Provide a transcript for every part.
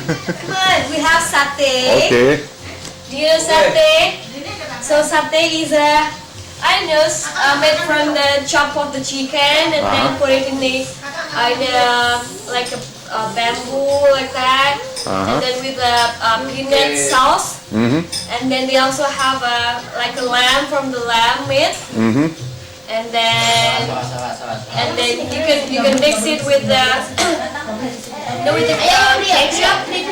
Come on, we have satay. Okay. Do you know satay? So satay is made from the chop of the chicken and then put it in like a bamboo like that, and then with a peanut sauce. And then they also have like a lamb from the lamb meat. And then you can mix it with the ketchup and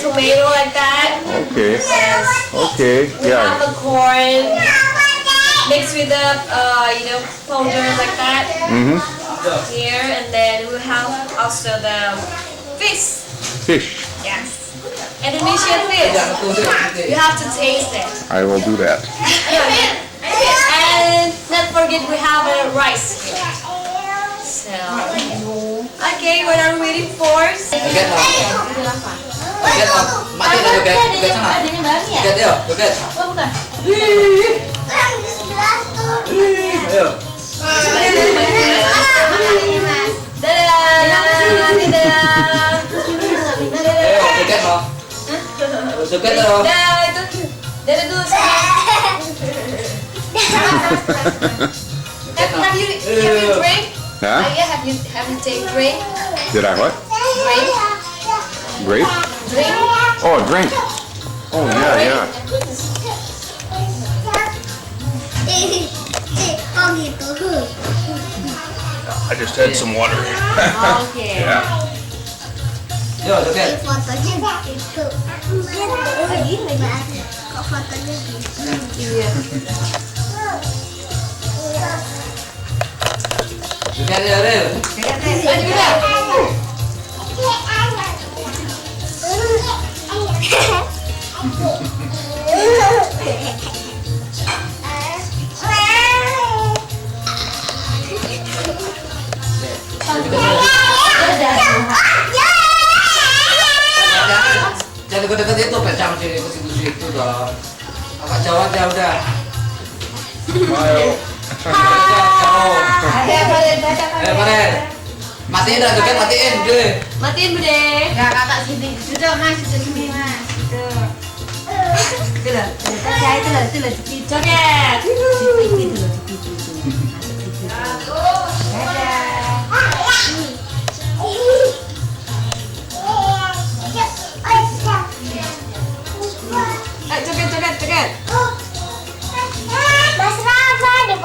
tomato like that. Okay. Yes. Okay. We Yeah. have a corn mixed with the powder like that here, and then we have also the fish. Fish. Yes, Indonesian fish. You have to taste it. I will do that. And not forget we have a rice here. So, okay, what are we waiting for? Joget matiin aja joget sana. Joget yuk, joget. Ayo. Ayo, joget loh. Joget loh. Dadah dulu Have you drink? Huh? Have you take drink? Did I what? Drink? Grape? Drink? Oh, drink. Oh, yeah. Oh gitu. I just had some water. Okay. Yeah. Yo, joget. Fotonya gitu. Kok fotonya gitu? Joget ya, Ril. Jangan deket-deket itu, pecah sini ke situ dong. Agak jauh aja udah. Ayo. Jauh. Ayo, Faren. Matiin dah, joget matiin, deh. Matiin Bude. Enggak, kakak sini. Sudah mas, sudah sini mas. Itu loh, itu loh, di pipi. Joget. Di pipi itu loh, di pipi. Masuk pipi. Dadah. Joget. Mas Rafa di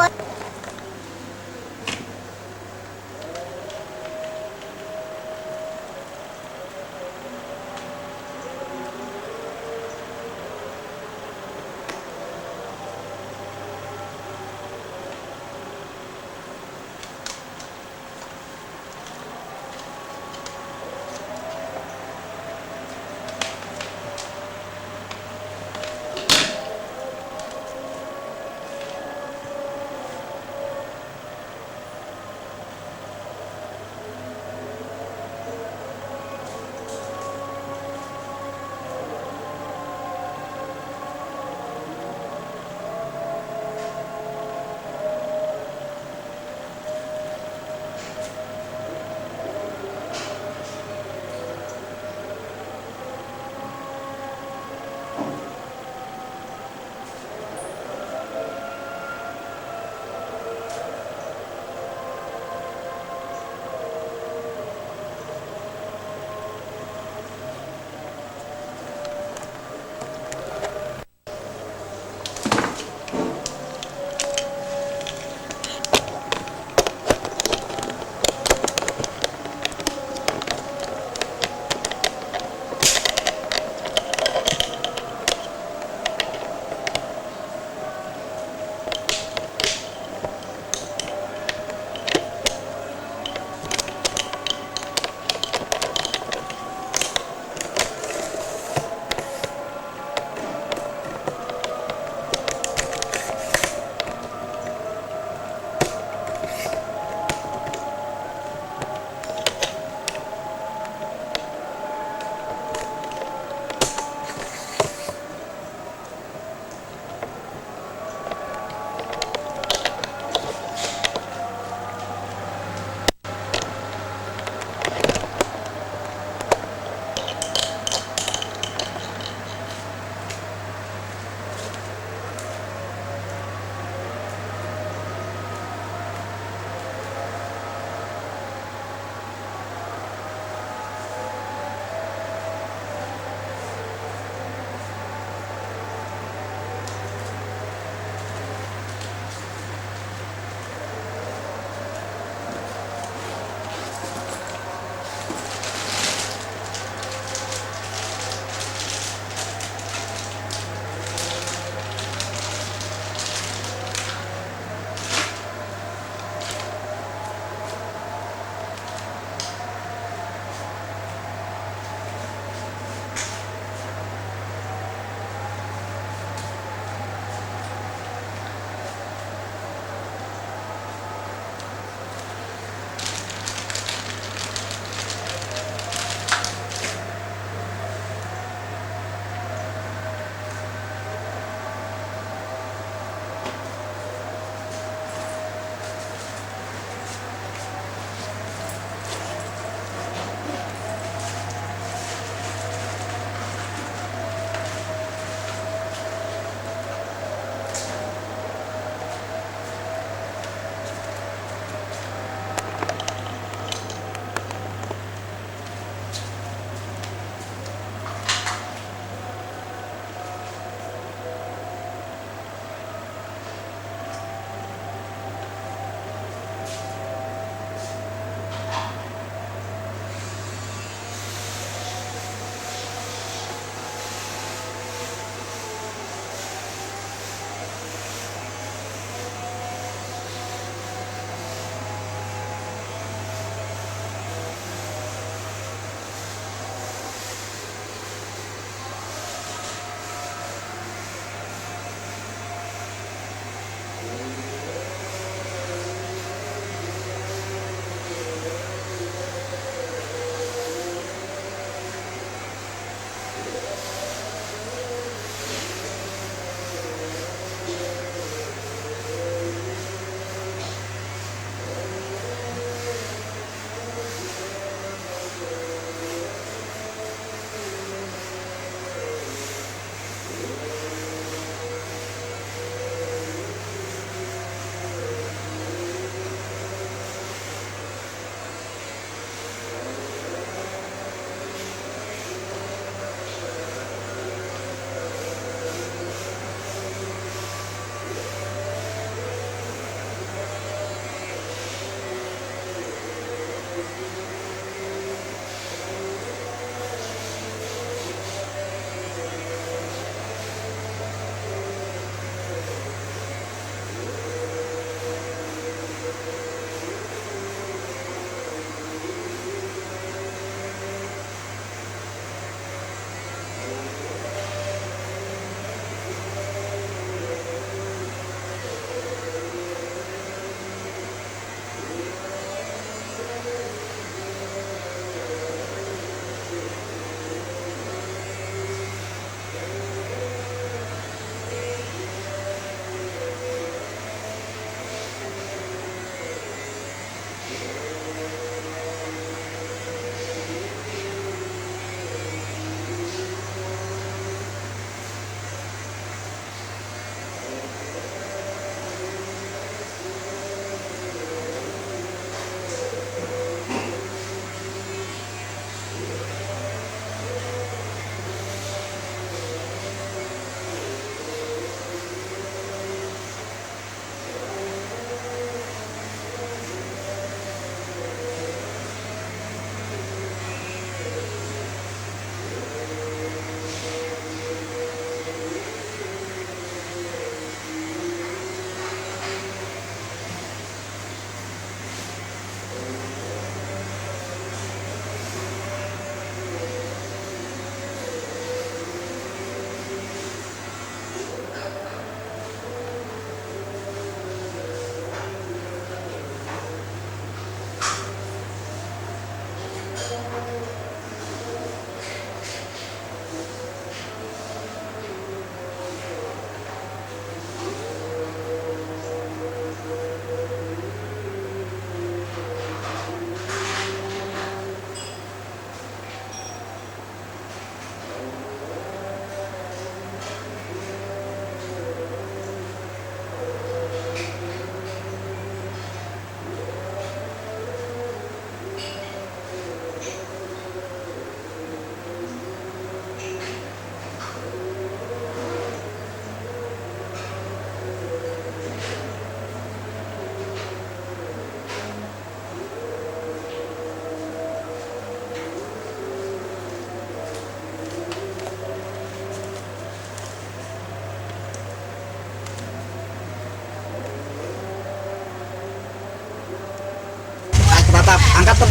Tap, angkat tuh.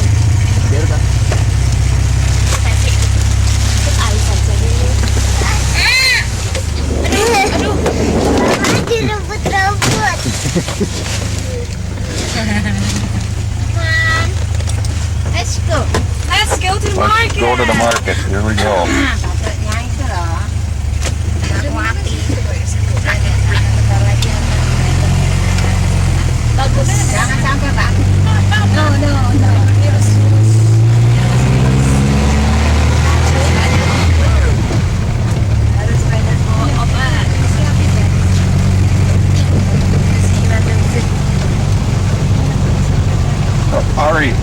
Biar Tap. Lagi rebut-rebut. Mom, let's go. Let's go to the Let's market. go to the market. Here we go. Nah, patutnya itu loh. Aku api. Bagus. Jangan sampai, Pak. No, no, no. Harus banyak obat. Ari,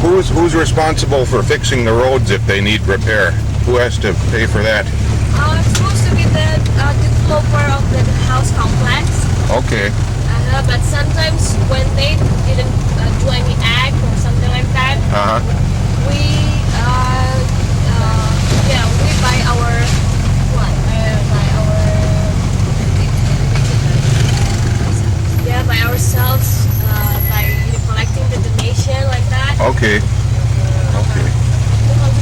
who's responsible for fixing the roads if they need repair? Who has to pay for that? It's supposed to be the developer of the house complex. Okay. But sometimes when they didn't do any act or something like that, Uh huh. we we buy our by ourselves by collecting the donation like that. Okay. Okay.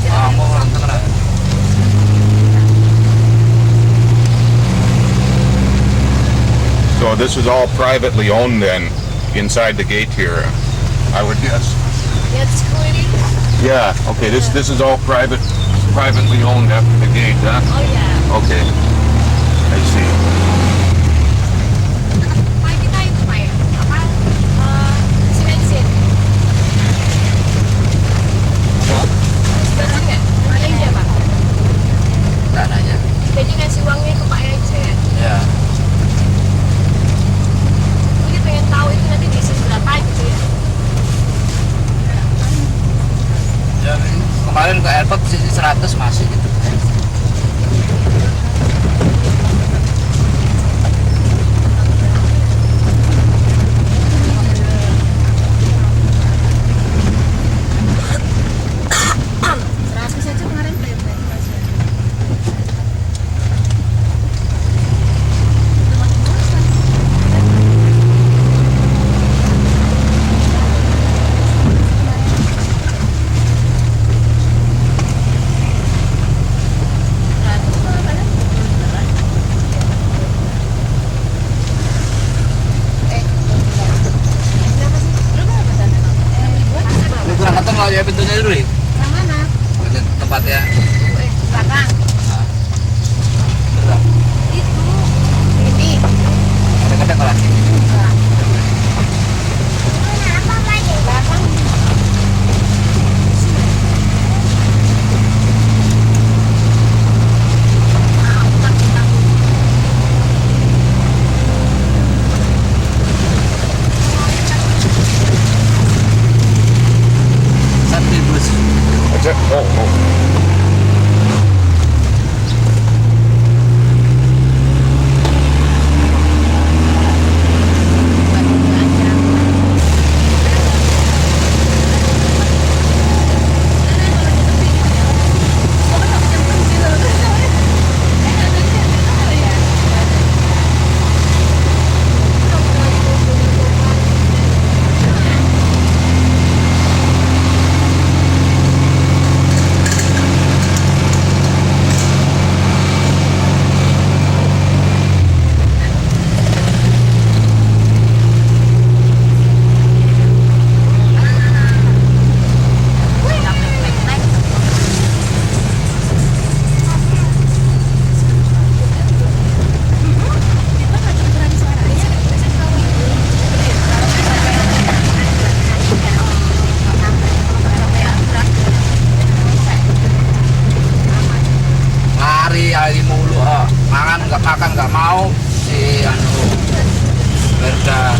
Ah, mau orang tengah. So this is all privately owned then, inside the gate here, I would guess. Yeah, the security. Yeah. Okay. This is all privately owned after the gate, huh? Oh yeah. Okay. I see. Pak kita itu Pak ya? Apa? Isi bensin. Isi bensin nggak? Nanti aja Pak. Nggak nanya. Jadi kasih uangnya ke Pak aja ya. Ya. Jadi pengen tahu itu nanti diisi berapa gitu ya. Ya, kemarin ke airport sisi 100 masih gitu. Lu berangkat tuh ya pintunya dulu nih. Yang mana? Tempatnya. Belakang. Berang. Itu. Ini. Kadang-kadang kalau Kenapa banyak? Belakang. satu bus. That's it? Oh, oh. Lari mulu, makan nggak mau si Berda.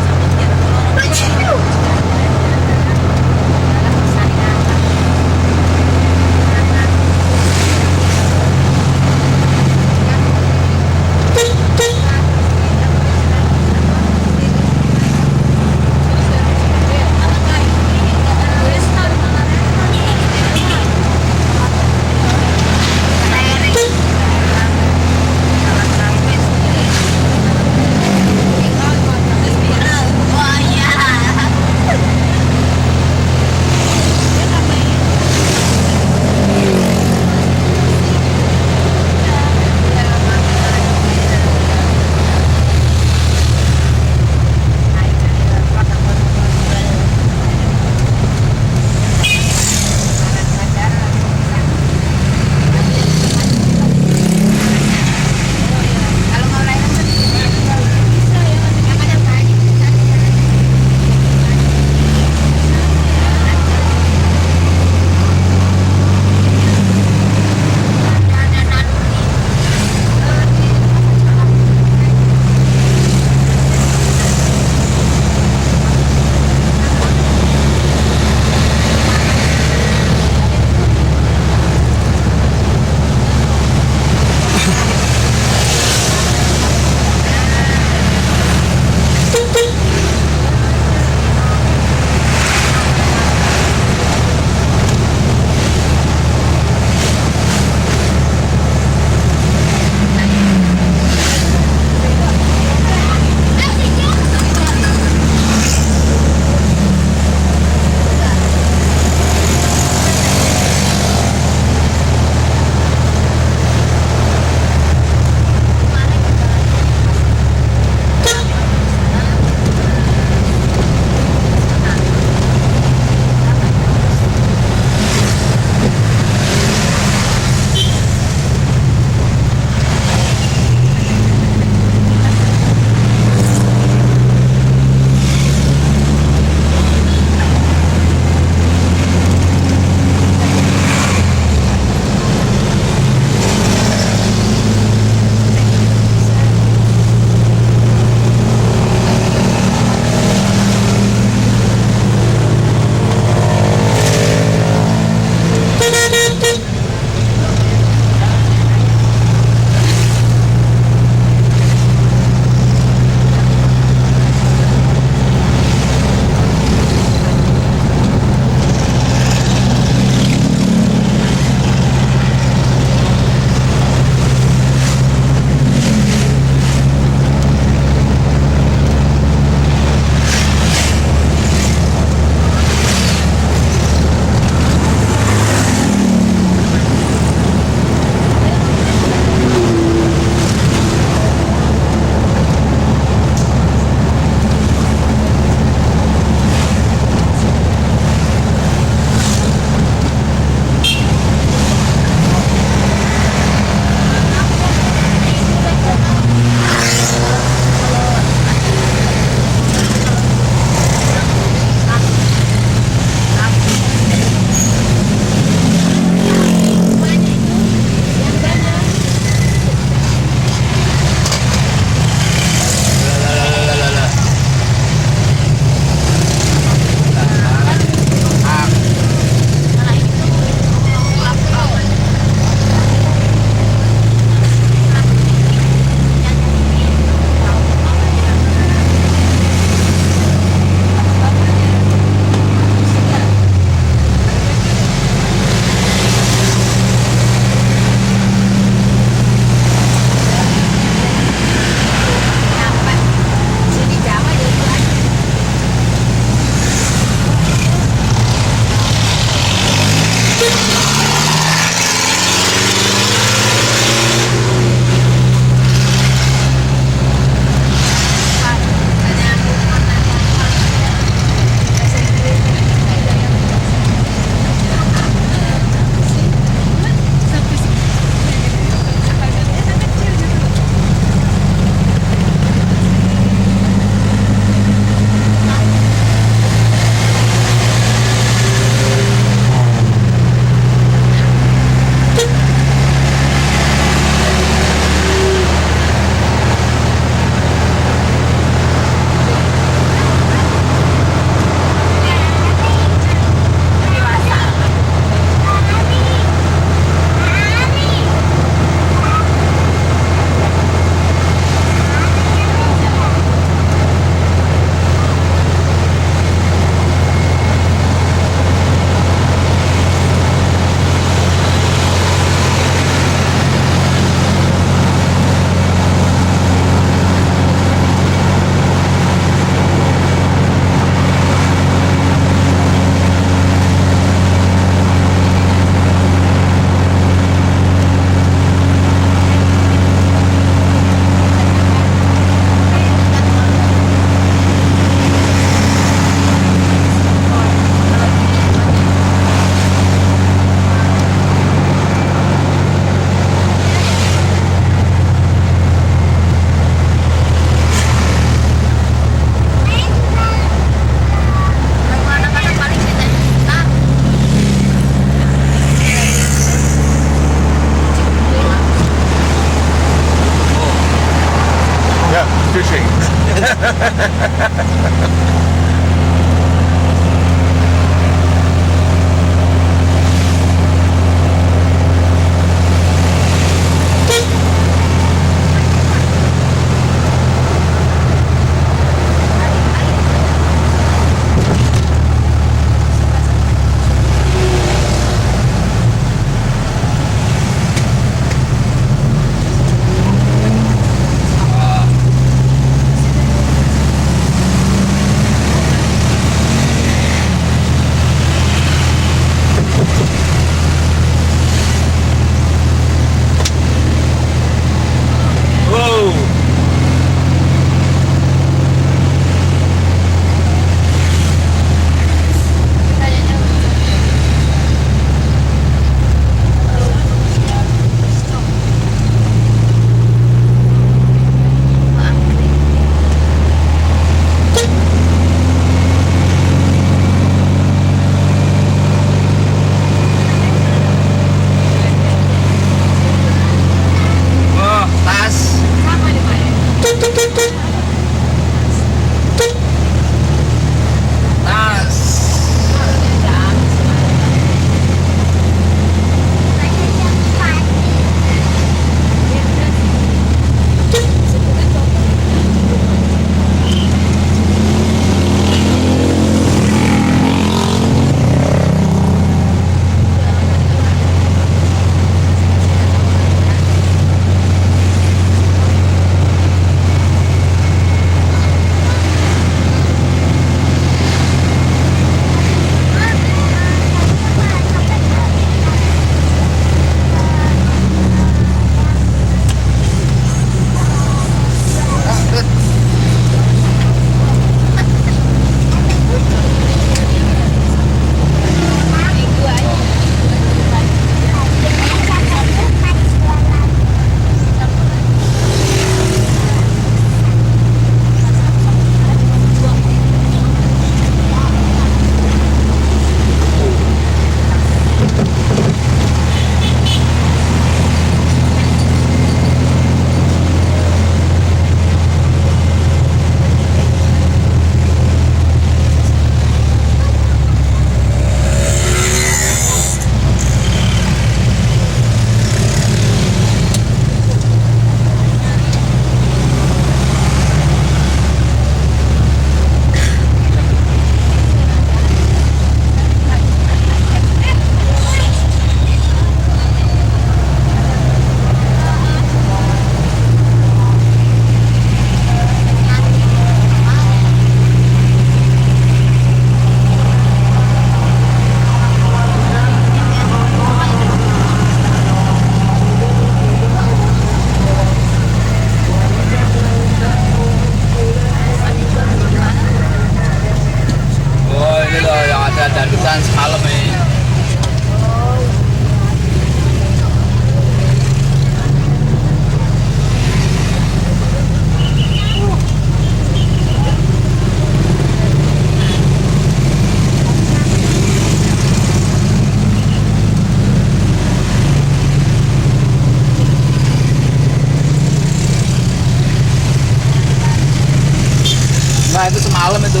Nah itu semalam itu.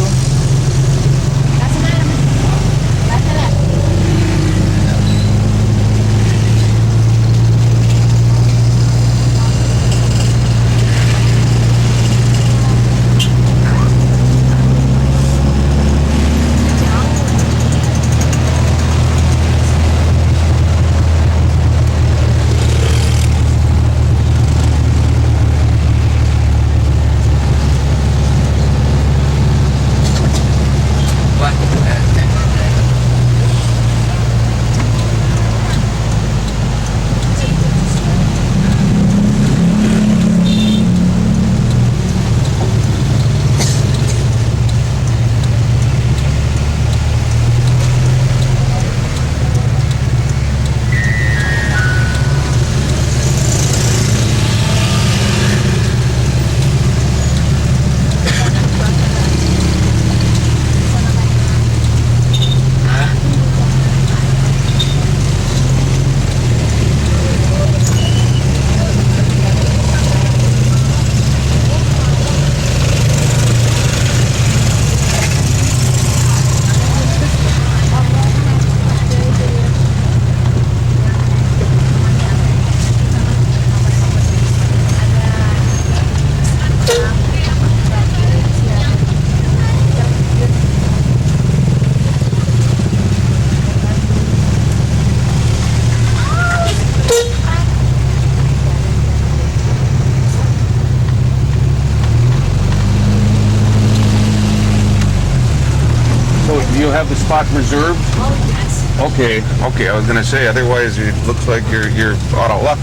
spot reserved? Oh yes. Okay, okay. I was gonna say, otherwise it looks like you're out of luck.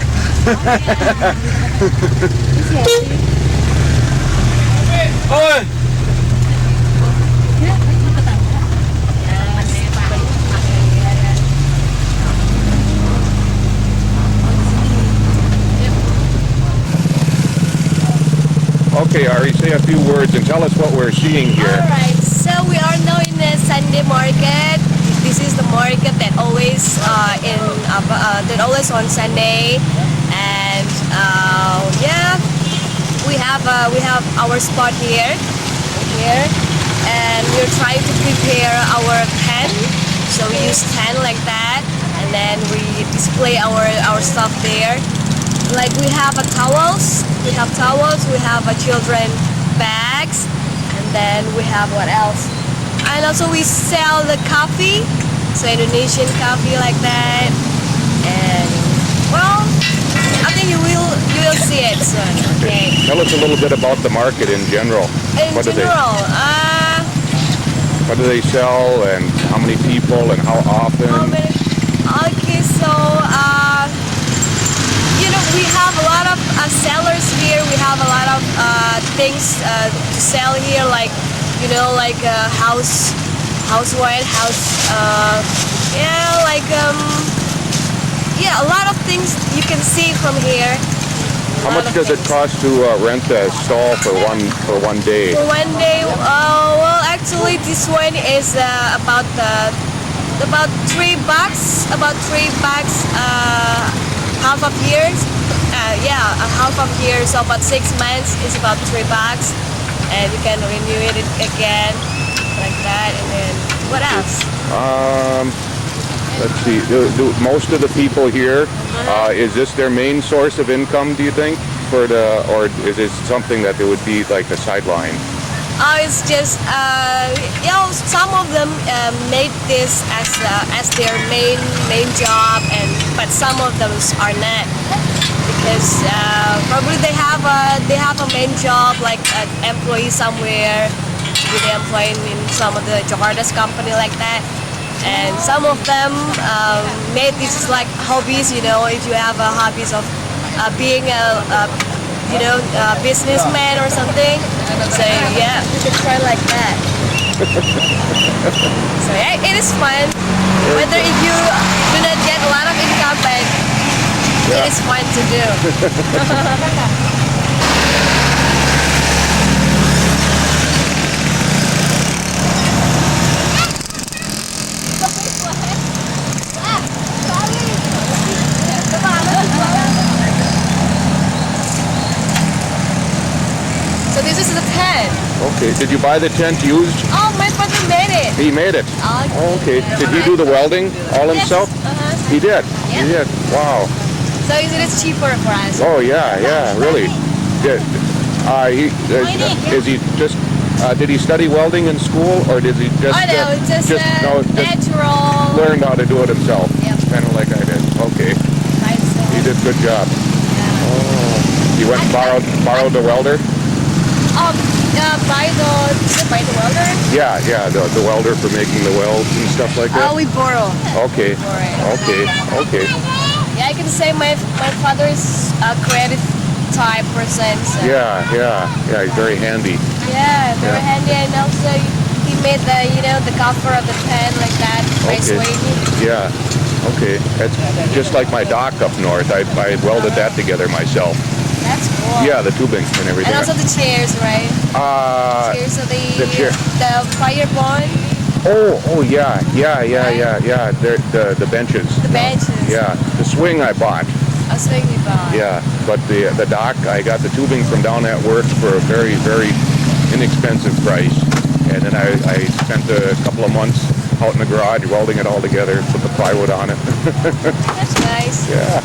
Oh, okay, Ari, say a few words and tell us what we're seeing here. Alright, so we are now in the Sunday market. This is the market that always that always on Sunday, and yeah, we have our spot here, and we're trying to prepare our tent. So we use tent like that, and then we display our stuff there. Like we have towels, we have children bags, and then we have what else? And also we sell the coffee, so Indonesian coffee like that. And well, I think you will see it soon. Okay. Tell us a little bit about the market in general. In What do they- general, What do they sell and how many people and how often? okay, so you know, we have a lot of sellers here. We have a lot of things to sell here, like you know, like housewife, yeah, like yeah, a lot of things you can see from here. How much does it cost to rent a stall for one day? For one day, well, actually, this one is about $3. About $3. Half of years. Yeah, a half of year. So about 6 months is about $3, and you can renew it again like that. And then what else? Let's see. Do most of the people here, is this their main source of income? Do you think, or is it something that it would be like a sideline? It's just you know, some of them made this as their main job, but some of them are not, because probably they have a main job, like an employee somewhere, with the employee in some of the Jakarta's company like that. And some of them made this like hobbies. You know, if you have hobbies of being a businessman or something. So yeah, you can try like that. So yeah, it is fun. Whether if you do not get a lot of income, but it is fun to do. So this is the tent. Okay. Did you buy the tent used? Oh, my father made it. He made it. Oh, okay. Did he do the welding all himself? Uh-huh. He did. He did. Wow. So it is cheaper for us. Oh yeah, really. Did is he just? Did he study welding in school, or did he just? Oh no, just natural. Learned how to do it himself. Yep. Kind of like I did. Okay. Right, so, He did a good job. Oh. He went and borrowed the welder. By the welder? Yeah, the welder for making the welds and stuff like that. Oh, we borrow. Okay. Okay. Yeah, I can say my father is a creative type person. So. Yeah, he's very handy. Yeah, very handy, and also he made the cover of the tent like that by Okay. swinging. Yeah. Okay. That's just like my dock up north. I welded that together myself. That's cool. Yeah, the tubing and everything. And also the chairs, right? Chairs of the chair. the fire bond. Oh yeah. The benches. The benches. Yeah, the swing I bought. A swinging bond. Yeah, but the dock, I got the tubing from down at work for a very, very inexpensive price. And then I spent a couple of months out in the garage welding it all together, put the plywood on it. That's nice. Yeah.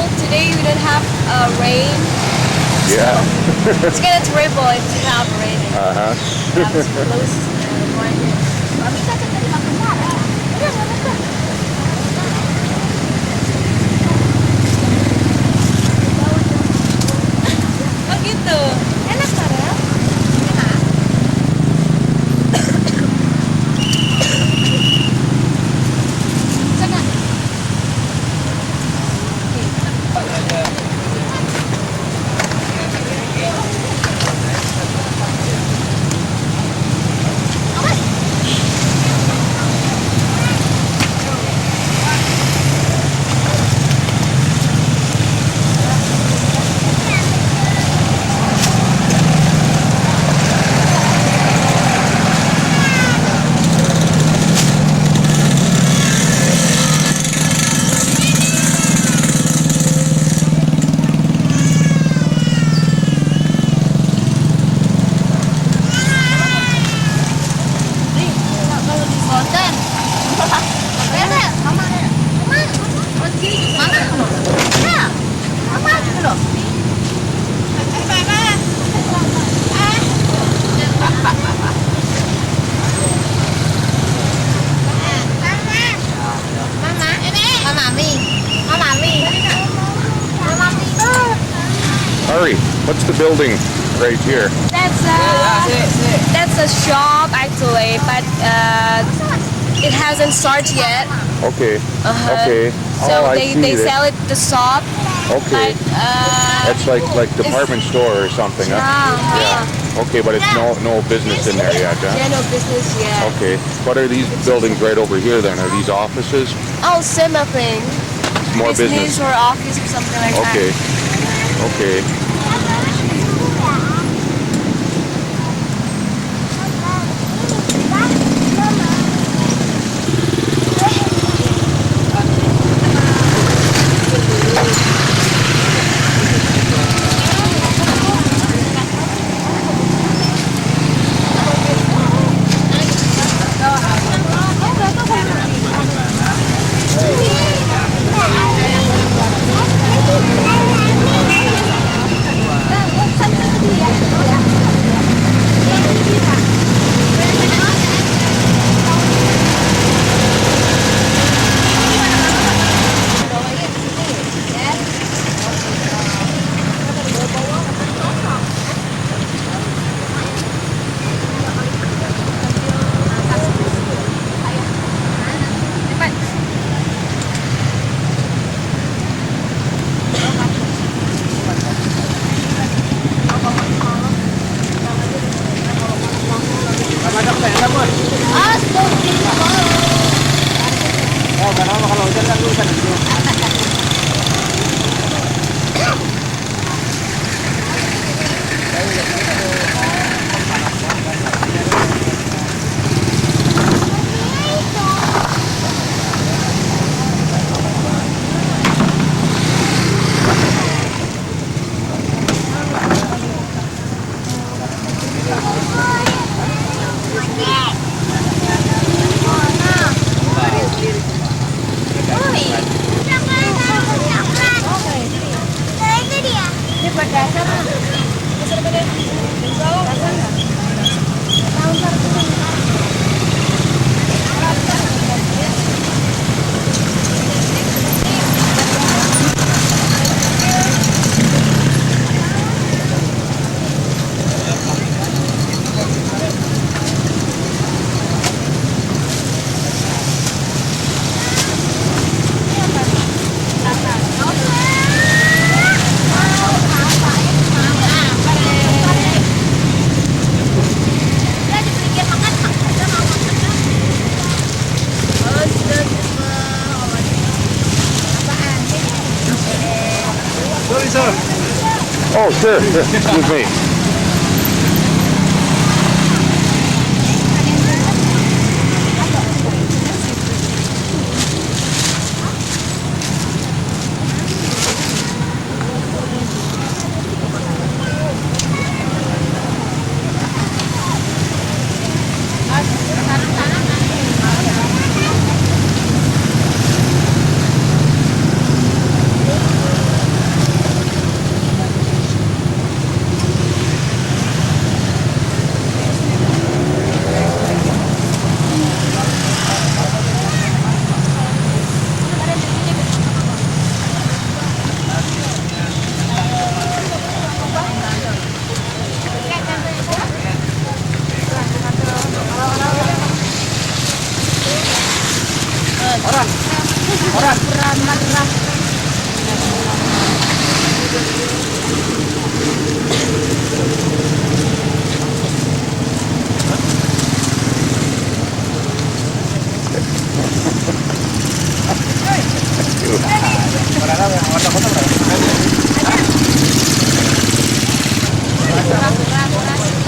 cold today. We don't have rain. Yeah. It's kind of terrible if you have rain. Uh-huh. We have to close the blinds. Mami kata tadi makan marah. Udah nggak makan. Oh gitu. Enak Farel. Enak. Sana. Konten. Bebe, mama. Mama. Mama. Ya. Mama dulu. Ari, what's the building right here? That's a shop actually, but it hasn't started yet. Okay. Uh-huh. Okay. So I they see that. sell it the shop. Okay. But, That's like department store or something, huh? yeah. Okay, but it's no business in there yet, huh? Yeah, no business yet. Okay. What are these buildings right over here then? Are these offices? Oh, same thing. More Business business. or office or something like Okay. that. Okay. Oh, sure. Excuse me.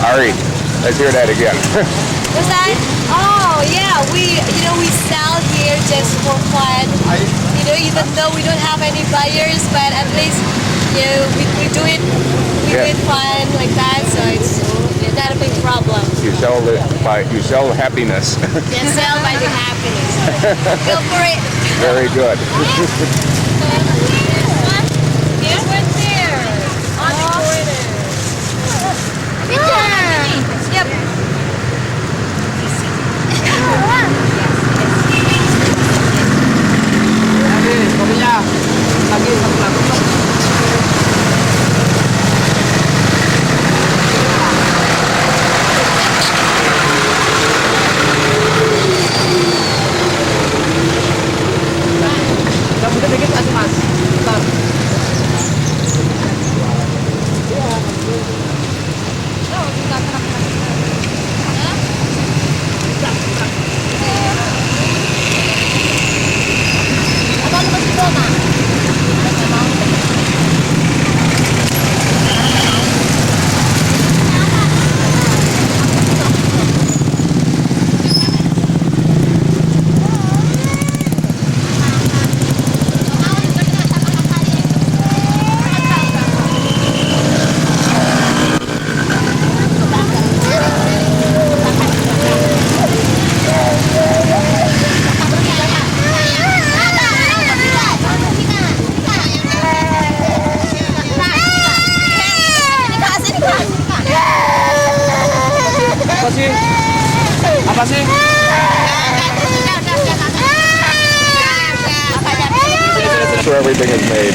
Ari, let's hear that again. What's that? Oh yeah, we sell here just for fun. Even though we don't have any buyers, but at least we do it fun like that, so it's not a big problem. You sell happiness. You sell by the happiness. Go for it. Very good. Here's one there. On the corner. Yep. Kopinya lagi satu lagu. Udah dikit kasih mas. Bentar. Apa sih? That's where everything is made.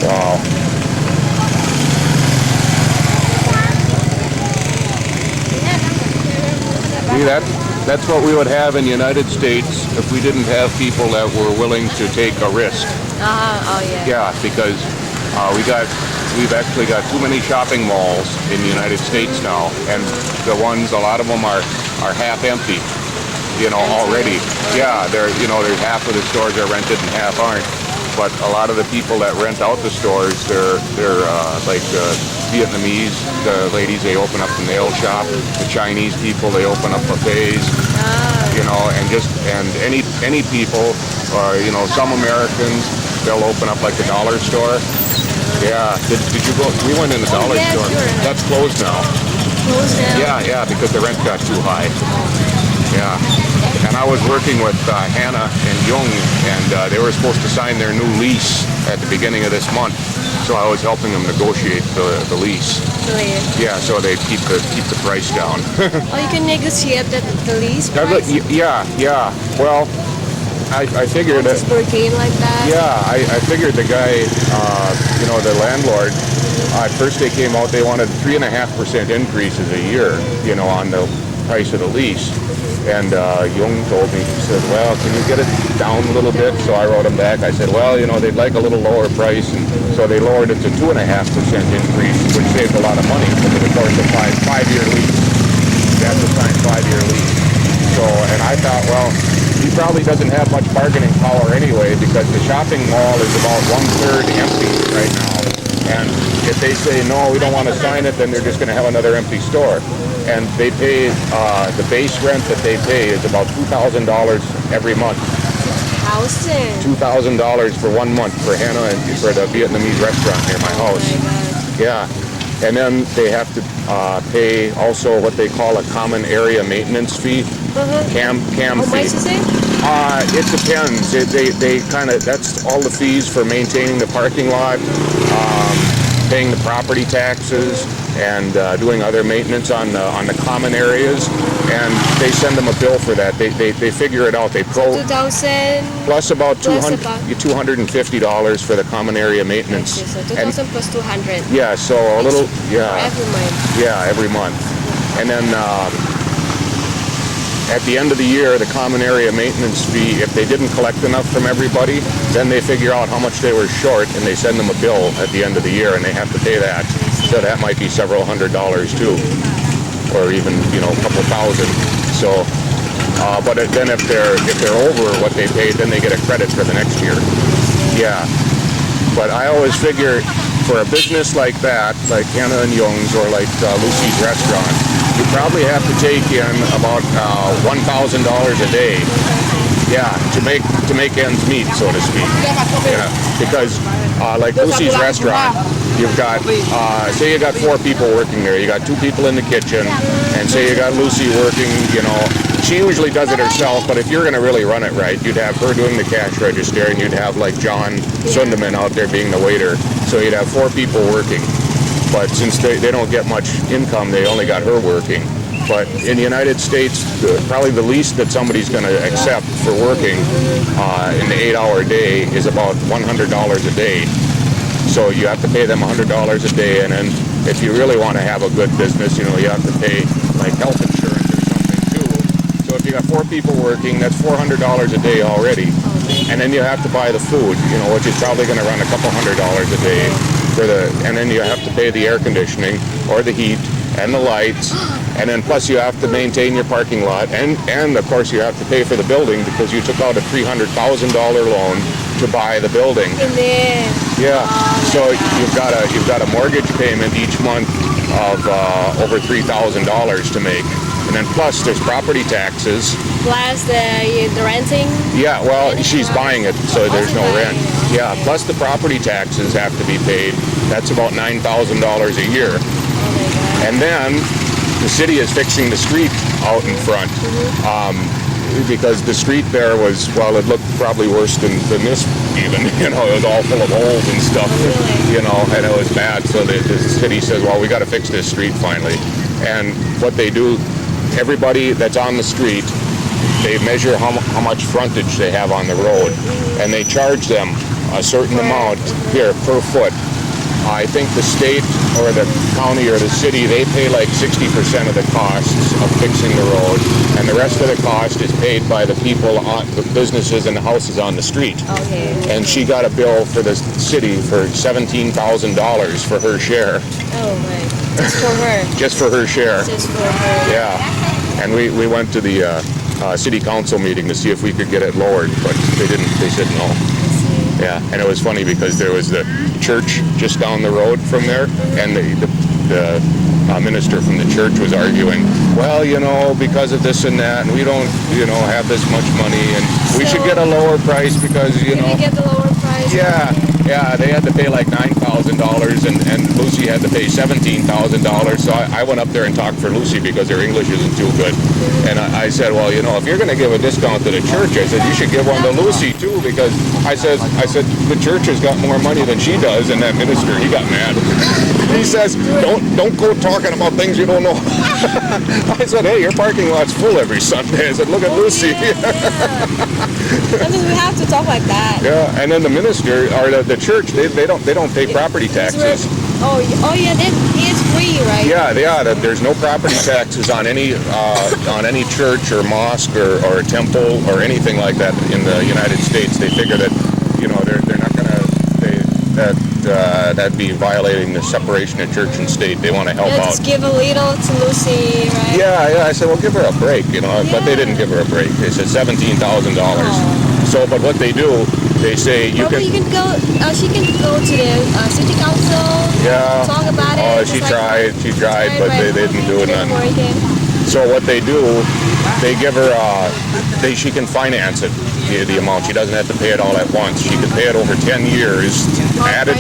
Wow. See, that's what we would have in the United States if we didn't have people that were willing to take a risk. Oh yeah. Yeah, because we've actually got too many shopping malls in the United States now, and a lot of them are half empty, already. Yeah, there's half of the stores are rented and half aren't. But a lot of the people that rent out the stores, they're like Vietnamese, the ladies, they open up the nail shop. The Chinese people, they open up buffets. And any people, some Americans, they'll open up like the dollar store. Yeah, did you go? We went in the dollar store. Sure. That's closed now. Closed now? Yeah, because the rent got too high. Yeah, and I was working with Hannah and Jung, and they were supposed to sign their new lease at the beginning of this month. So I was helping them negotiate the lease. Really? Yeah, so they keep the price down. Oh, you can negotiate the lease price? Yeah. Well, I figured that. Just bargain like that? Yeah, I figured the guy, the landlord, at first they came out, they wanted 3.5% increases a year, on the price of the lease. And Jung told me, he said, well, can you get it down a little bit? So I wrote him back. I said, well, they'd like a little lower price. And so they lowered it to 2.5% increase, which saved a lot of money over the course of five-year lease. You have to sign 5-year lease. So, and I thought, well, he probably doesn't have much bargaining power anyway, because the shopping mall is about 1/3 empty right now. And if they say, no, we don't want to sign it, then they're just going to have another empty store. And they pay, the base rent that they pay is about $2,000 every month. $2,000 for 1 month for Hannah and for the Vietnamese restaurant near my house. Oh my God. Yeah. And then they have to pay also what they call a common area maintenance fee. Cam How much fee. is it? It depends. They kind of, that's all the fees for maintaining the parking lot. paying the property taxes and doing other maintenance on the common areas, and they send them a bill for that. They figure it out. They 2,000. plus about Plus $250 for the common area maintenance. So And 2,000 plus 200 yeah, so a little every month. yeah, every month. And then at the end of the year, the common area maintenance fee, if they didn't collect enough from everybody, then they figure out how much they were short and they send them a bill at the end of the year and they have to pay that. So that might be several $100s too, or even, a couple thousand. So, but then if they're over what they paid, then they get a credit for the next year. Yeah. But I always figure for a business like that, like Hannah and Young's or like Lucy's Restaurant, you probably have to take in about $1,000 a day. Yeah, to make ends meet, so to speak. Yeah, because like Lucy's Restaurant, you've got say you got 4 people working there. You got 2 people in the kitchen, and say you got Lucy working. She usually does it herself, but if you're going to really run it right, you'd have her doing the cash register, and you'd have like John Sunderman out there being the waiter. So you'd have 4 people working. But since they don't get much income, they only got her working. But in the United States, probably the least that somebody's going to accept for working in the 8-hour day is about $100 a day. So you have to pay them $100 a day, and then if you really want to have a good business, you have to pay like health insurance or something too. So if you got 4 people working, that's $400 a day already. And then you have to buy the food, which is probably going to run a couple $100 a day. And then you have to pay the air conditioning or the heat and the lights, and then plus you have to maintain your parking lot, and of course you have to pay for the building because you took out a $300,000 loan to buy the building. Yeah, so you've got a mortgage payment each month of over $3,000 to make, and then plus there's property taxes. Plus the renting. Yeah, well, she's buying it, so there's no rent. Yeah, plus the property taxes have to be paid. That's about $9,000 a year. And then the city is fixing the street out in front. Because the street there it looked probably worse than this even. It was all full of holes and stuff. And it was bad. So the city says, well, we got to fix this street finally. And what they do, everybody that's on the street, they measure how much frontage they have on the road, and they charge them a certain amount here per foot. I think the state or the county or the city, they pay like 60% of the costs of fixing the road, and the rest of the cost is paid by the people, the businesses and the houses on the street. Okay. And she got a bill for the city for $17,000 for her share. Oh my! Just for her. Just for her share. Just for her. Yeah. And we went to the city council meeting to see if we could get it lowered, but they didn't. They said no. Yeah, and it was funny because there was the church just down the road from there, and the minister from the church was arguing, well, because of this and that, and we don't, have this much money, and we should get a lower price because, Did you get the lower price? Yeah, they had to pay like $9,000, and Lucy had to pay $17,000. So I went up there and talked for Lucy because her English isn't too good. And I said, well, if you're going to give a discount to the church, I said you should give one to Lucy too, because I said the church has got more money than she does. And that minister, he got mad. He says, don't go talking about things you don't know. I said, hey, your parking lot's full every Sunday. I said, look at Lucy. I mean, we have to talk like that. Yeah, and then the minister or the church, they don't pay property taxes. Oh yeah, it's free, right? Yeah, there's no property taxes on any church or mosque or temple or anything like that in the United States. They figure that they're not gonna that'd be violating the separation of church and state. They want to help out. Just give a little to Lucy, right? Yeah. I said, well, give her a break, but they didn't give her a break. They said $17,000. So, but what they do, they say you can go. She can go to the city council. Yeah. Talk about it. Oh, she tried, but they didn't do it none. So what they do, they give her, she can finance it, the amount. She doesn't have to pay it all at once. She can pay it over 10 years, added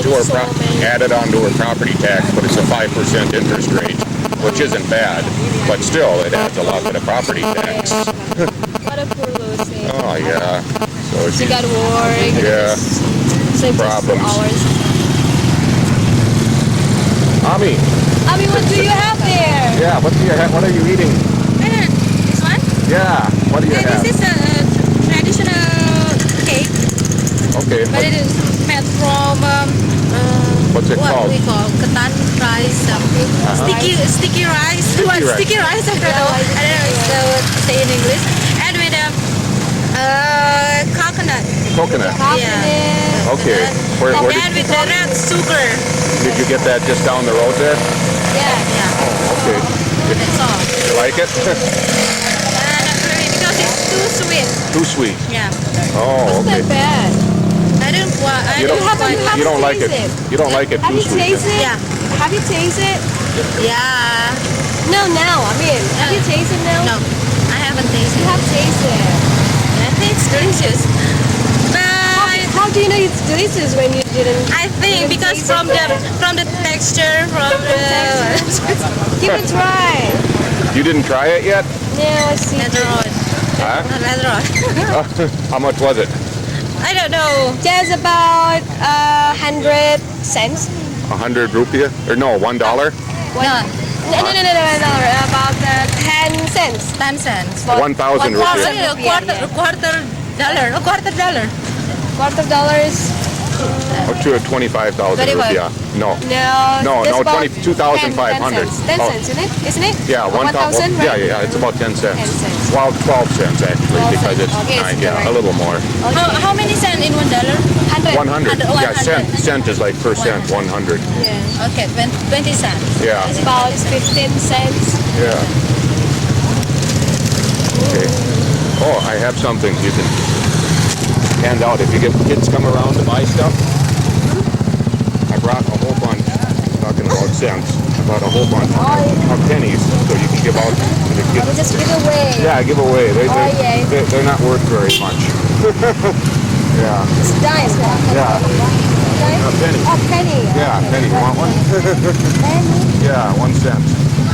onto her property tax, but it's a 5% interest rate, which isn't bad, but still, it adds a lot to the property tax. What a poor Lucy. Oh, yeah. So she got work. Yeah. Same Problems. hours. Ami, Ami, what do you have there? yeah, what do you have? What are you eating? This one? Yeah, what do you have? This is a traditional cake, Okay, but it is made from what's it what called? we call ketan rice, sticky rice. What rice. sticky rice? I don't know. I don't know what to say in English. And with coconut. Coconut. Yeah. Okay. Where And did, with the red sugar. did you get that just down the road there? Yeah. Oh, okay. That's all. You like it? Not really because it's too sweet. Too sweet. Yeah. Oh, okay. Not bad. I don't want. I You don't don't, want. you don't like it. You don't like it Have too you sweet. tasted? Yeah. Have you tasted? Yeah. No, now. I mean, have you tasted now? No, I haven't tasted. You have tasted. I think it's delicious. But How do you know it's delicious when you didn't? I think didn't because taste it? from the texture, from the Give it a try. You didn't try it yet? No, I see. later on. Huh? Later on. How much was it? I don't know. Just about 100 cents. 100 rupiah? Or no, $1? No, No. About 10 cents. 10 cents. 1,000 rupiah. Quarter dollar. Quarter dollars. Up to a 25,000 Very well. rupiah. No. No. No, just about 22,500. 10 Oh. cents, isn't it? Yeah, 1,000, right? Yeah, it's about 10 cents. 10 cents. Well, 12 cents actually, 12 because cents. it's Okay, nine, it's yeah, right. a little more. How many cents in $1? 100. 100. Yeah, 100. cent is like percent, 100. Yeah. Okay, 20 cents. Yeah, It's about 15 cents. yeah. Okay. Oh, I have something you can hand out if you get kids come around to buy stuff. I brought a whole bunch, talking about cents, I brought a whole bunch of pennies so you can give out to the Or kids. just give away. Yeah, give away. yeah. They're not worth very much. Yeah, It's dimes. yeah. A penny. Oh, penny. Yeah, penny. You want one? Penny. Yeah, 1 cent.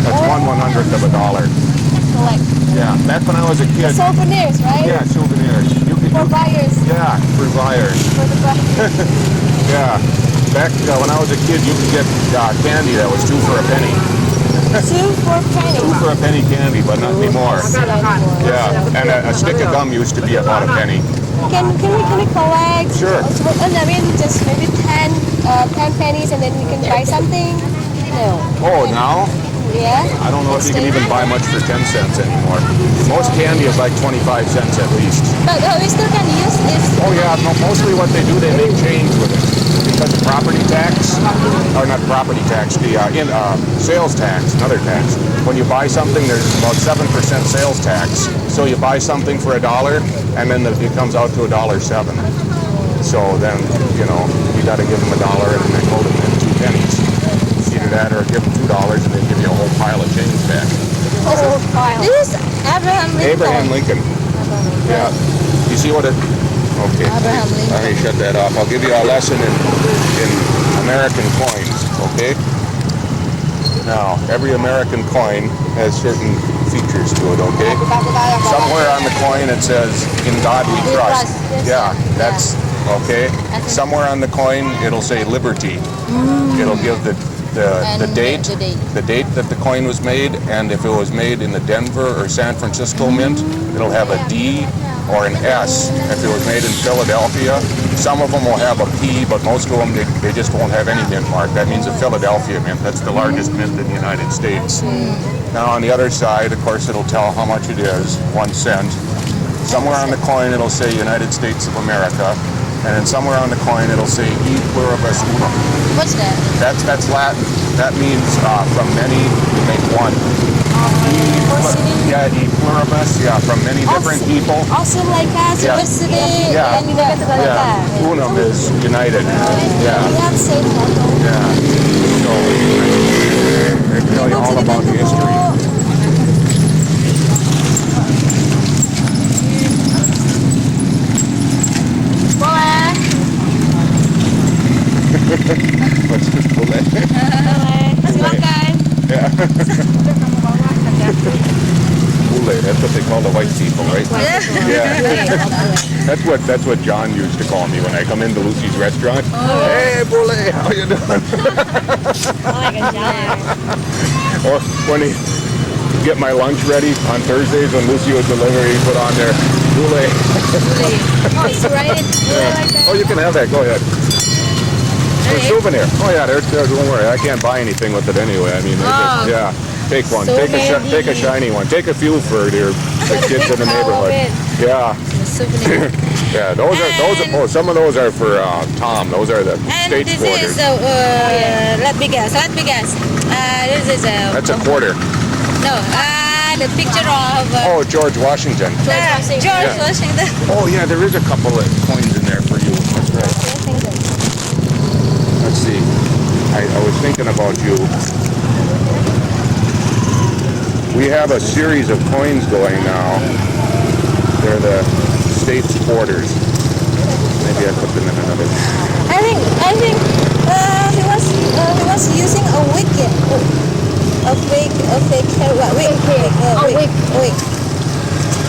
That's 1/100th of a dollar. Collect. Yeah, back when I was a kid. Souvenirs, right? Yeah, souvenirs. You could. For buyers. Yeah, for buyers. For the buyers. Yeah. Back when I was a kid, you could get candy that was 2 for a penny. 2 for penny. 2 for a penny candy, but not anymore. Yeah, and a stick of gum used to be about a penny. Can we collect? Sure. I mean, just maybe 10 pennies, and then we can buy something. No. Oh, now? Yeah. I don't know if you can even buy much for 10 cents anymore. Most candy is like 25 cents at least. But we still can use this. Oh yeah, no, mostly what they do, they make change with it. Because of property tax, or not property tax, the sales tax, another tax. When you buy something, there's about 7% sales tax. So you buy something for $1, and then it comes out to $1.07. So then, you know, you got to give them $1 and then they hold it in 2 pennies. Either that or give them $2 and they give you a whole pile of change back. Oh, file. This is Abraham Lincoln. Abraham Lincoln. Yeah. You see what it... Okay. Abraham Lincoln. Let me shut that off. I'll give you a lesson in American coins, okay? Now, every American coin has certain features to it, okay? Somewhere on the coin it says, "In God we trust." Yeah, that's okay. Somewhere on the coin it'll say "Liberty." It'll give the date, the date that the coin was made, and if it was made in the Denver or San Francisco Mint, it'll have a D or an S. If it was made in Philadelphia, some of them will have a P, but most of them, they just won't have any mint mark. That means a Philadelphia mint. That's the largest mint in the United States. Now on the other side, of course, it'll tell how much it is, 1 cent. Somewhere on the coin, it'll say United States of America. And then somewhere on the coin, it'll say E pluribus unum. What's that? That's Latin. That means from many we make one. Yeah, E pluribus, yeah, from many different people. Also like us, Yeah. university, Yeah. and Yeah, unum is united. Yeah, We have same photo. yeah. So I tell you all about the history. Boleh. What's this boleh? Boleh. Silakan. Yeah. bule. That's what they call the white people, right? Yeah. That's what John used to call me when I come into Lucy's restaurant. Hey, bule, how you doing? Or when he get my lunch ready on Thursdays when Lucy would deliver, he put on there bule. Oh, it's right. Yeah. Oh, you can have that. Go ahead. It's a souvenir. Oh yeah, there's don't worry. I can't buy anything with it anyway. I mean, just, yeah. Take one. So Take a shiny one. Take a few for the kids in the neighborhood. Yeah. Souvenir. Yeah. Those are. Oh, some of those are for Tom. Those are the And state this quarters. is let me guess. This is That's a quarter. the picture of Oh, George Washington. George Yeah. Washington. Oh yeah, there is a couple of coins in there for you. That's right. Let's see. I was thinking about you. We have a series of coins going now. They're the state's quarters. Maybe I put them in another. I think he was using a wig. A fake hair. Wig.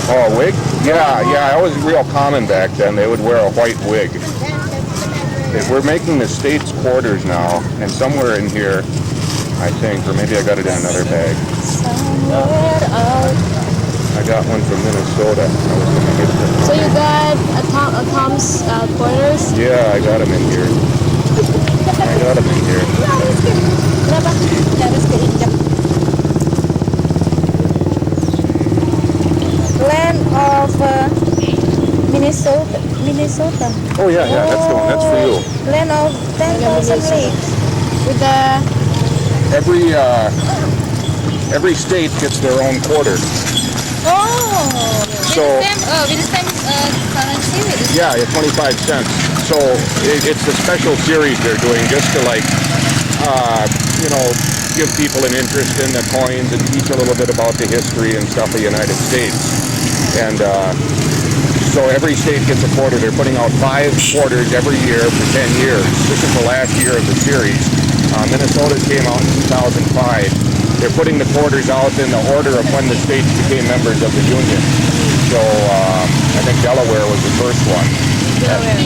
Oh, a wig? Yeah. It was real common back then. They would wear a white wig. We're making the state's quarters now, and somewhere in here, I think, or maybe I got it in another bag. I got one from Minnesota. I was gonna get them. So you got a Tom's quarters? Yeah, I got them in here. Land of Minnesota. Oh yeah, that's the one. That's for you. Land of 10,000 lakes. With the Every state gets their own quarter. Oh. So With the same currency. yeah, it's 25 cents. So it's a special series they're doing just to give people an interest in the coins and teach a little bit about the history and stuff of the United States. And so every state gets a quarter. They're putting out 5 quarters every year for 10 years. This is the last year of the series. Minnesota came out in 2005. They're putting the quarters out in the order of when the states became members of the Union. So I think Delaware was the first one.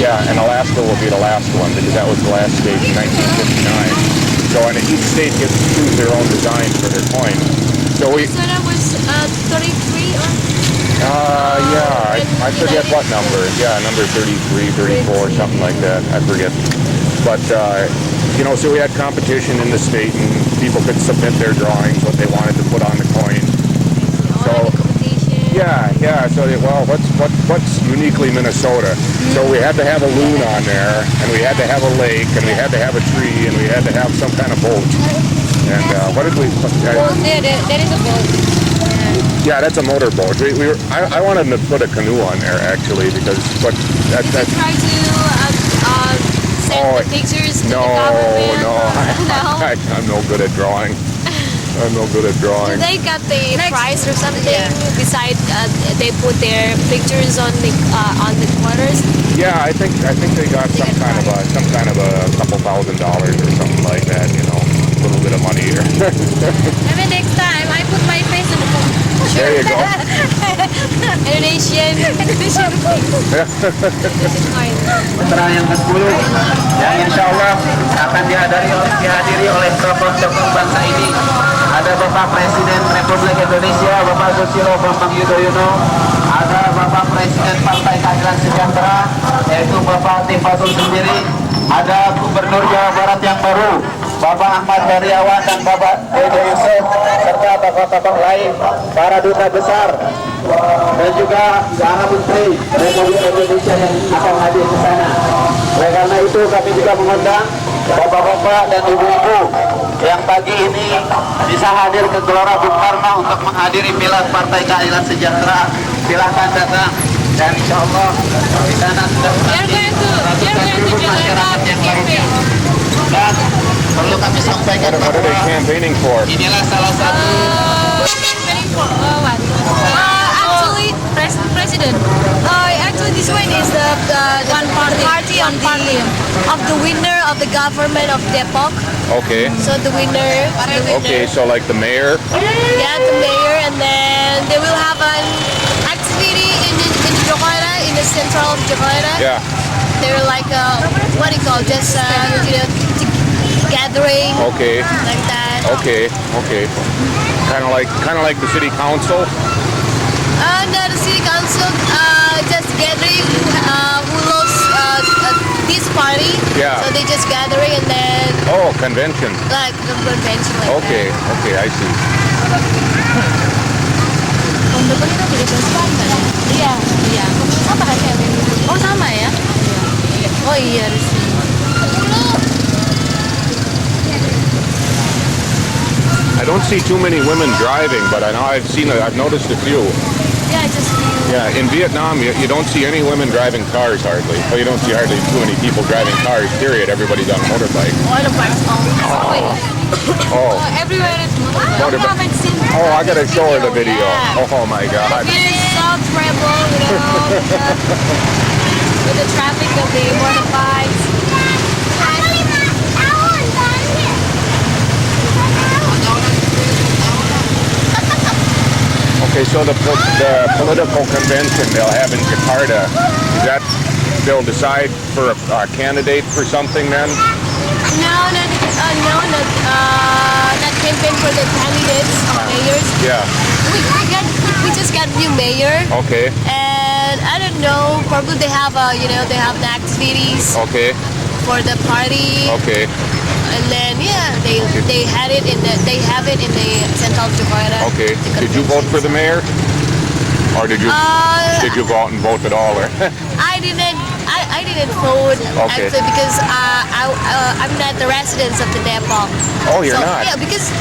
Yeah, and Alaska will be the last one because that was the last state in 1959. So and each state gets to choose their own design for their coin. So Minnesota was 33 or? I forget what number. Yeah, number 33, 34, something like that. I forget. But, so we had competition in the state and people could submit their drawings, what they wanted to put on the coin. So, yeah. So, what's uniquely Minnesota? So we had to have a loon on there, and we had to have a lake, and we had to have a tree, and we had to have some kind of boat. And what did we put? There is a boat. Yeah, that's a motorboat. I wanted to put a canoe on there actually because, but that's. Try to send the pictures to the government. No. I'm no good at drawing. Do they got the price or something? Besides, they put their pictures on the quarters. Yeah, I think they got some kind of a couple $1,000 or something like that. A little bit of money here. Maybe next time I put my face in the phone. There you go. Indonesian. Putra yang ke-10 yang insya Allah akan dihadiri oleh tokoh-tokoh bangsa ini. Ada Bapak Presiden Republik Indonesia Bapak Susilo Bambang Yudhoyono, ada Bapak Presiden Partai Keadilan Sejahtera yaitu Bapak Tifatul sendiri, ada Gubernur Jawa Barat yang baru Bapak Ahmad Heriawan dan Bapak Dede Yusuf serta tokoh-tokoh lain, para duta besar dan juga para menteri Republik Indonesia yang akan hadir ke sana. Oleh karena itu kami juga mengundang bapak-bapak dan ibu-ibu yang pagi ini bisa hadir ke Gelora Bung Karno untuk menghadiri milad Partai Keadilan Sejahtera. Silahkan datang dan insya Allah di sana sudah ratusan masyarakat yang lainnya. Dan perlu kami sampaikan What are they campaigning for? inilah salah satu Actually, president. Actually, this one is the one party of the winner of the government of Depok. Okay. So the winner. Okay, so like the mayor. Yeah, the mayor, and then and they will have an activity in Jakarta, in the central of Jakarta. Yeah. They're like what do you call just gathering Okay. like that. Okay. Kind of like the city council. No, the city council just gathering who loves this party. Yeah. So they just gathering and then Oh, convention. like the convention like Okay, I see. Pondok Pelita beda jauh sekali kan ya? Iya. Iya. Sama kan kayak Bali? Oh sama ya? Oh iya di sini. I don't see too many women driving, but I know I've noticed a few. Yeah, just Yeah, in Vietnam, you don't see any women driving cars hardly. Well, you don't see hardly too many people driving cars, period. Everybody's on a motorbike. motorbikes. Oh, Everywhere is motorbike. Motorbike. I haven't seen. oh, I gotta show her the video. Yeah. Oh my God. It is so terrible, with the traffic of the motorbikes. Okay, so the political convention they'll have in Jakarta, is that they'll decide for a candidate for something then? Not campaign for the candidates or mayors. Yeah. We just got new mayor, Okay. and I don't know. Probably they have they have the activities Okay. for the party, Okay. and then they have it in the central Jakarta. Okay. the Did you vote for the mayor? Or did you go out and vote at all? Or? I didn't vote Okay. actually because I'm not the resident of the Depok. Oh, you're So, not? Yeah, because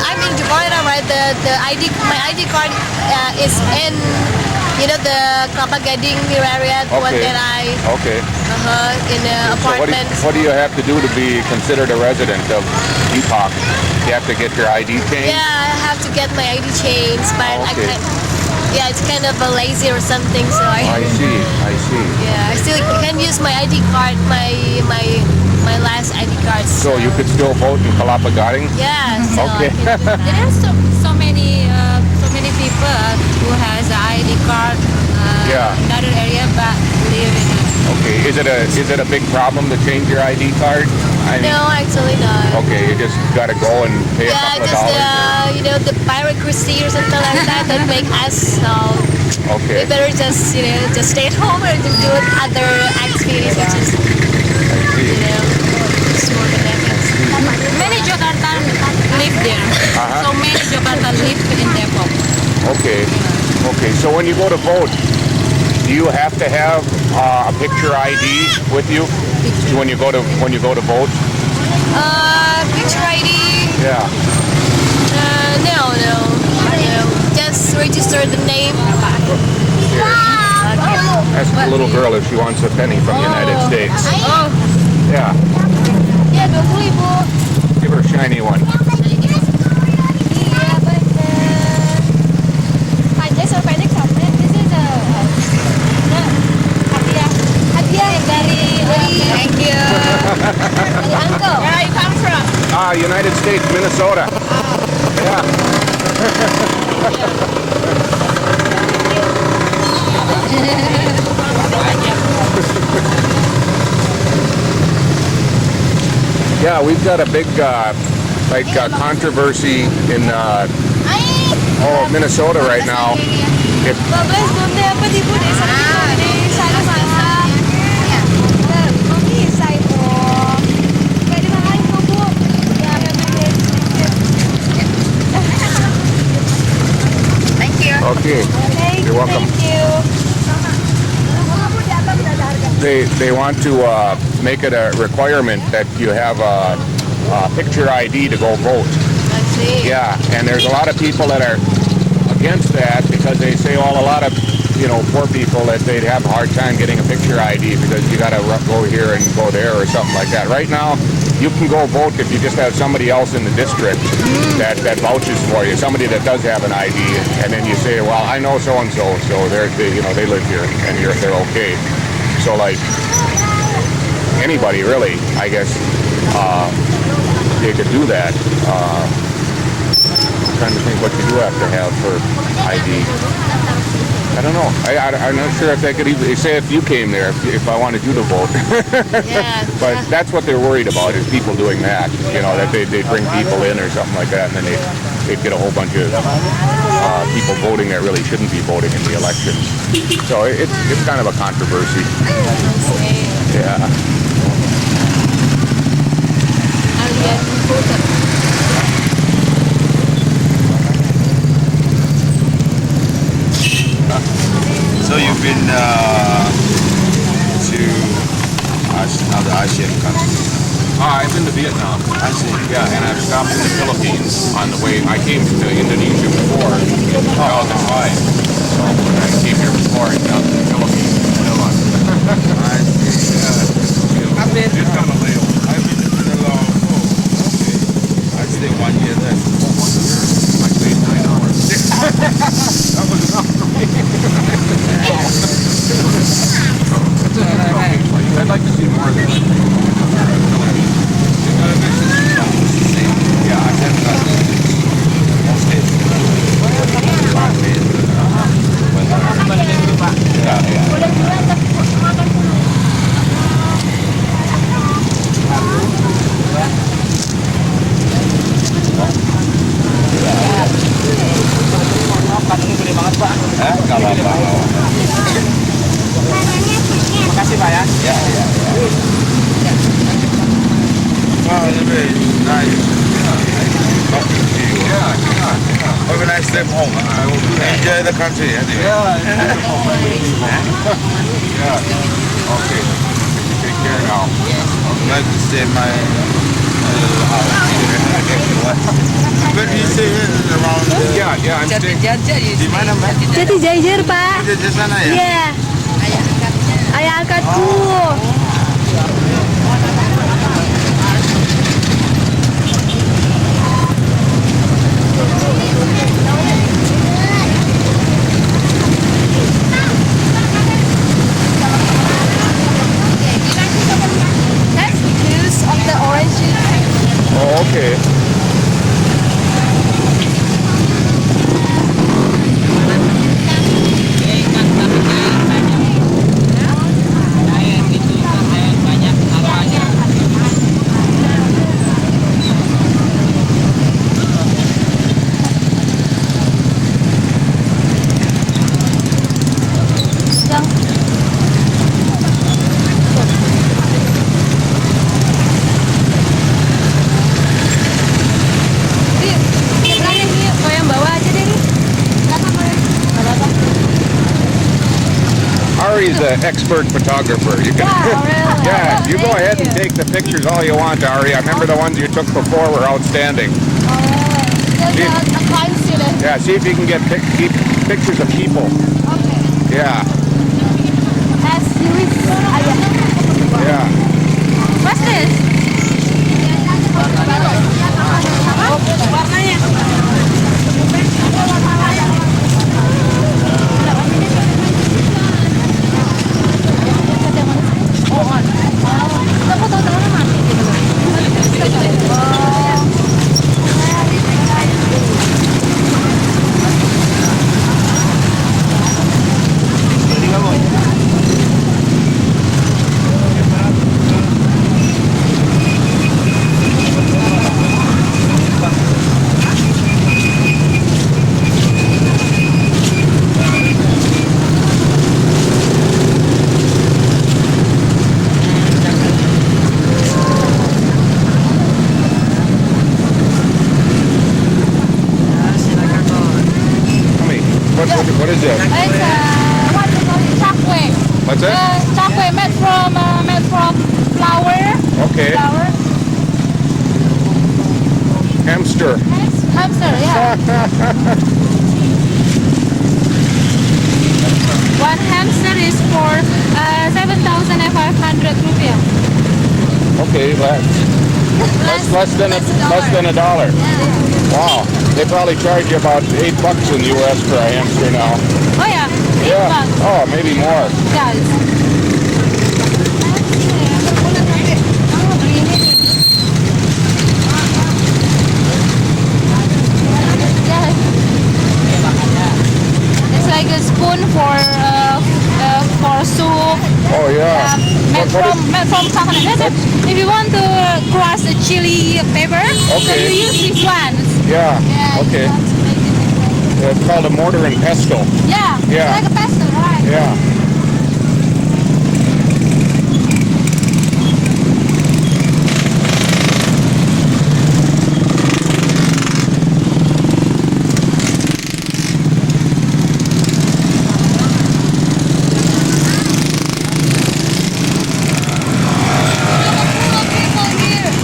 I'm in Jakarta, right? My ID card is in the Kelapa Gading area, the one Okay. that I Okay. in the So apartment. what do you have to do to be considered a resident of Depok? You have to get your ID changed? Yeah, I have to get my ID changed, but Okay. it's kind of a lazy or something, so I see. yeah, I still can use my ID card, my last ID card. So you could still vote in Kelapa Gading? Yeah. So Okay. I can- There are so many people who has a ID card. Yeah. In other area, but live in. Okay. Is it a big problem to change your ID card? I mean, No, actually not. Okay, you just gotta go and pay a Yeah, couple of just dollars. the bureaucracy or something like that make us so Okay. we better just just stay at home and just do other activities, which is just more benefits. Many Jakartan live there. Uh-huh. So many Jakartan live in Depok. Okay. So when you go to vote, do you have to have a picture ID with you when you go to vote? Picture ID? Yeah. No. Just register the name. Ask the little girl if she wants a penny from the United States. Oh, Yeah. yeah, 20.000. Give her a shiny one. Iya, benar. Panjang sama pendek sama. This is hadiah dari thank you. Dari uncle. Where you come from? United States, Minnesota. Yeah. Yeah, we've got a big controversy in Minnesota right now. If Babes, donde apa di bu? Di sana. Di sana sana. Bisa ibu. Kayak di mana ibu bu? Ya, Thank you. okay, you're welcome. Thank you. They want to make it a requirement that you have a picture ID to go vote. I see. Yeah, and there's a lot of people that are against that because they say, well, a lot of poor people that they'd have a hard time getting a picture ID because you got to go here and go there or something like that. Right now, you can go vote if you just have somebody else in the district that vouches for you, somebody that does have an ID, and then you say, well, I know so and so, so they live here and they're okay. So like anybody really, I guess, they could do that. trying to think what you do have to have for ID. I don't know. I'm not sure if they could even say if you came there, if I wanted you to vote. Yeah. But that's what they're worried about is people doing that. You know, that they'd bring people in or something like that, and then they'd get a whole bunch of people voting that really shouldn't be voting in the elections. So it's kind of a controversy. Yeah. I'll get voted. So you've been to other Asian countries? I've been to Vietnam. I see. Yeah, and I've stopped in the Philippines on the way. I came to Indonesia before in 2005. So I came here before and down to the Philippines. I see. I've been to Manila. Okay. I stayed 1 year there. I stayed 9 hours. That was enough for me. I'd like to see more of it. Yeah, I have Kalau mau. Makasih Pak ya. Ya, ya, ya. Wow, very nice. Talking to you. Yeah. Have a nice trip home. I will do that. Enjoy the country anyway. Yeah, it's beautiful. Yeah. Okay. Take care now. I'd like to stay in my little house. Where do you stay in around? Yeah, I'm staying. Di mana Mbak? Jadi jajar Pak. Di sana ya? Iya. Ayah angkatku. That's the juice of the oranges. Oh, okay. Ari's an expert photographer. You can, yeah, you go ahead and take the pictures all you want, Ari. I remember the ones you took before were outstanding. Yeah, see if you can get keep pictures of people. Yeah. Yeah. What's this? What is it? It's what you call it, chakwe. What's that? Chakwe made from flour. Okay. Flour. Hamster. Hamster, yeah. One hamster is for 7,500 rupiah. Okay, less than a dollar. Wow, they probably charge you about $8 in the U.S. for a hamster now. Oh yeah, Yeah. $8. Oh, maybe more. Yes. spoon for soup. Oh yeah. Made from coconut. If you want to crush a chili pepper, so Okay. you use this one. Yeah. Yeah, Okay. you want to make it different. It's called a mortar and pestle. Yeah, Yeah. it's like a pesto, right? Yeah.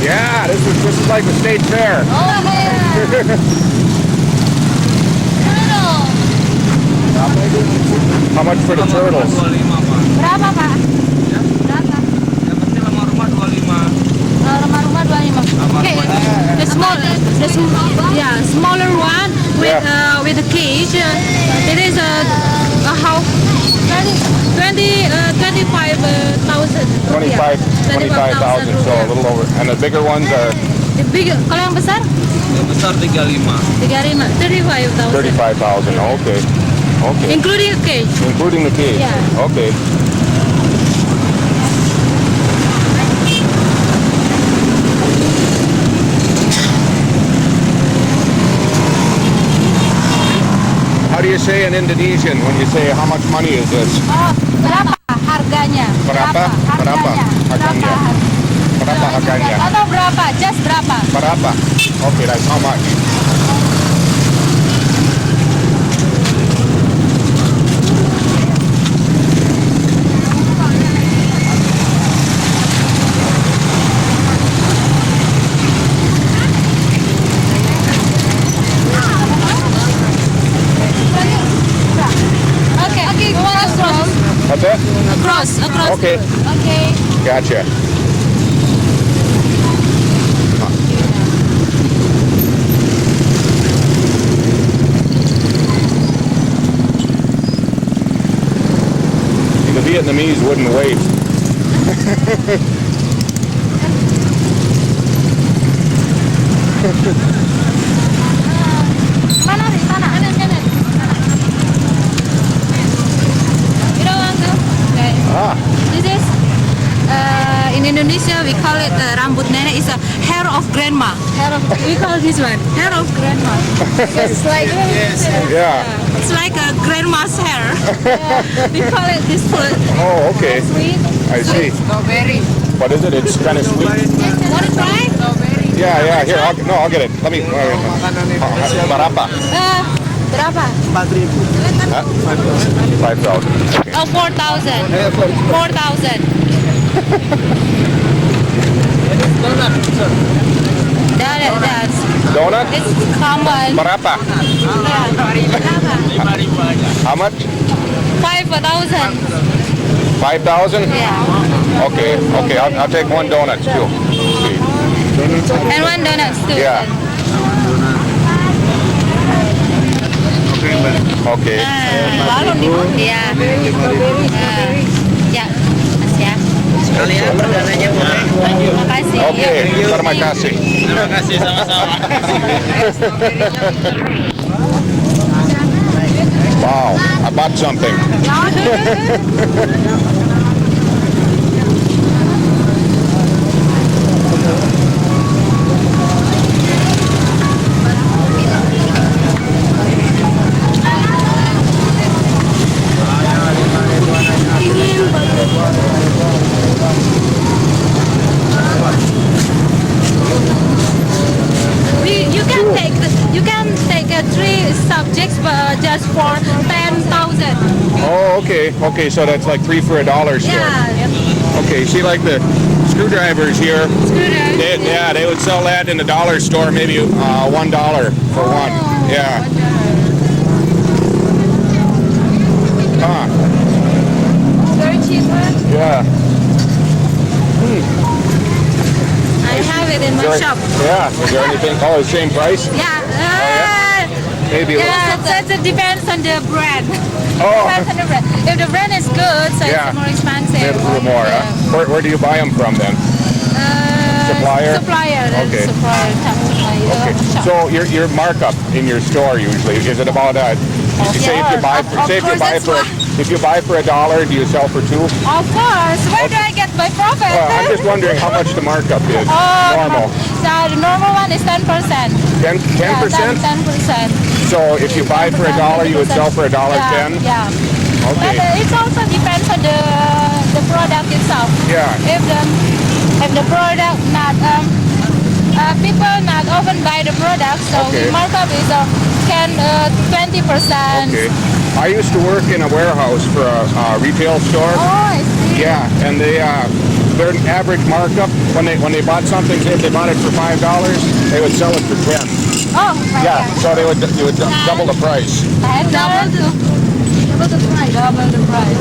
Yeah, this is like the state fair. Oh yeah. How much for the turtles? Berapa Pak? Berapa? Rumah-rumah 25. Okay, smaller one with a cage. It is how 25,000. 25,000, so a little over. And the bigger ones are The big, kalau yang besar? Yang besar 35. 35,000. 35,000. Okay. Okay. Including a cage. Including the cage. Yeah. Okay. How do you say in Indonesian when you say how much money is this? Oh, berapa harganya? Berapa? Berapa? Harganya. Berapa harganya? Atau berapa? Just berapa? Berapa? Okay, that's how much. Okay, across. What's that? Across. Okay. Okay. Gotcha. See, the Vietnamese wouldn't wait. Mana di sana? Kanan. You know, Uncle? Okay. Ah, This is in Indonesia we call it rambut nenek. Is a hair of grandma. We call this one hair of grandma. It's like yeah. it's like a grandma's hair. We call it this one. Oh, okay. Sweet. I see. Strawberry. What is it? It's kind of sweet. Want to try? Yeah. Here, I'll get it. Let me. Berapa? Berapa? 5,000. Okay. Oh, 4,000. 4,000. That's Donut? it's common. Berapa? Berapa? How much? 5,000. 5,000? Yeah. Okay. I'll take one donut too. See. And one donut too. Yeah. Okay. Balon di ya. Ya. Mas ya. Sekalian perdananya boleh. Terima kasih. Okay. Terima kasih. Terima kasih sama-sama. Wow. I bought something. You can take 3 subjects but just for 10,000. Oh, okay. So that's like 3 for $1 store. Yeah. Okay. See, like the screwdrivers here. Screwdriver. They would sell that in the dollar store, maybe $1 for one. Yeah. Huh. Very cheap. Yeah. I have it in my There- shop. Yeah. Is there anything? Oh, the same price? Yeah. Maybe. a little- Yeah, it depends on the brand. Oh. Depends on the brand. If the brand is good, so Yeah. it's more expensive. Maybe a little more. Yeah. Huh? Where do you buy them from then? Supplier? Supplier. That's Okay. Supplier. Okay. Shop. So your markup in your store usually is it about Say if you buy for, Of say if you course, buy that's for if you buy for $1, do you sell for 2? Of course. Where do I get my profit? Well, I'm just wondering how much the markup is. Normal. So the normal one is 10%. 10%? Yeah, 10%. So if you buy for $1, you would sell for $1.10? Yeah. But Okay. it also depends on the product itself. Yeah. If the product not people not often buy the product, so Okay. we markup is 20%. Okay. I used to work in a warehouse for a retail store. Oh, I see. Yeah, and their average markup when they bought something, say if they bought it for $5, they would sell it for 10. Oh, Yeah, so you would double the price. Double the price. Double the price.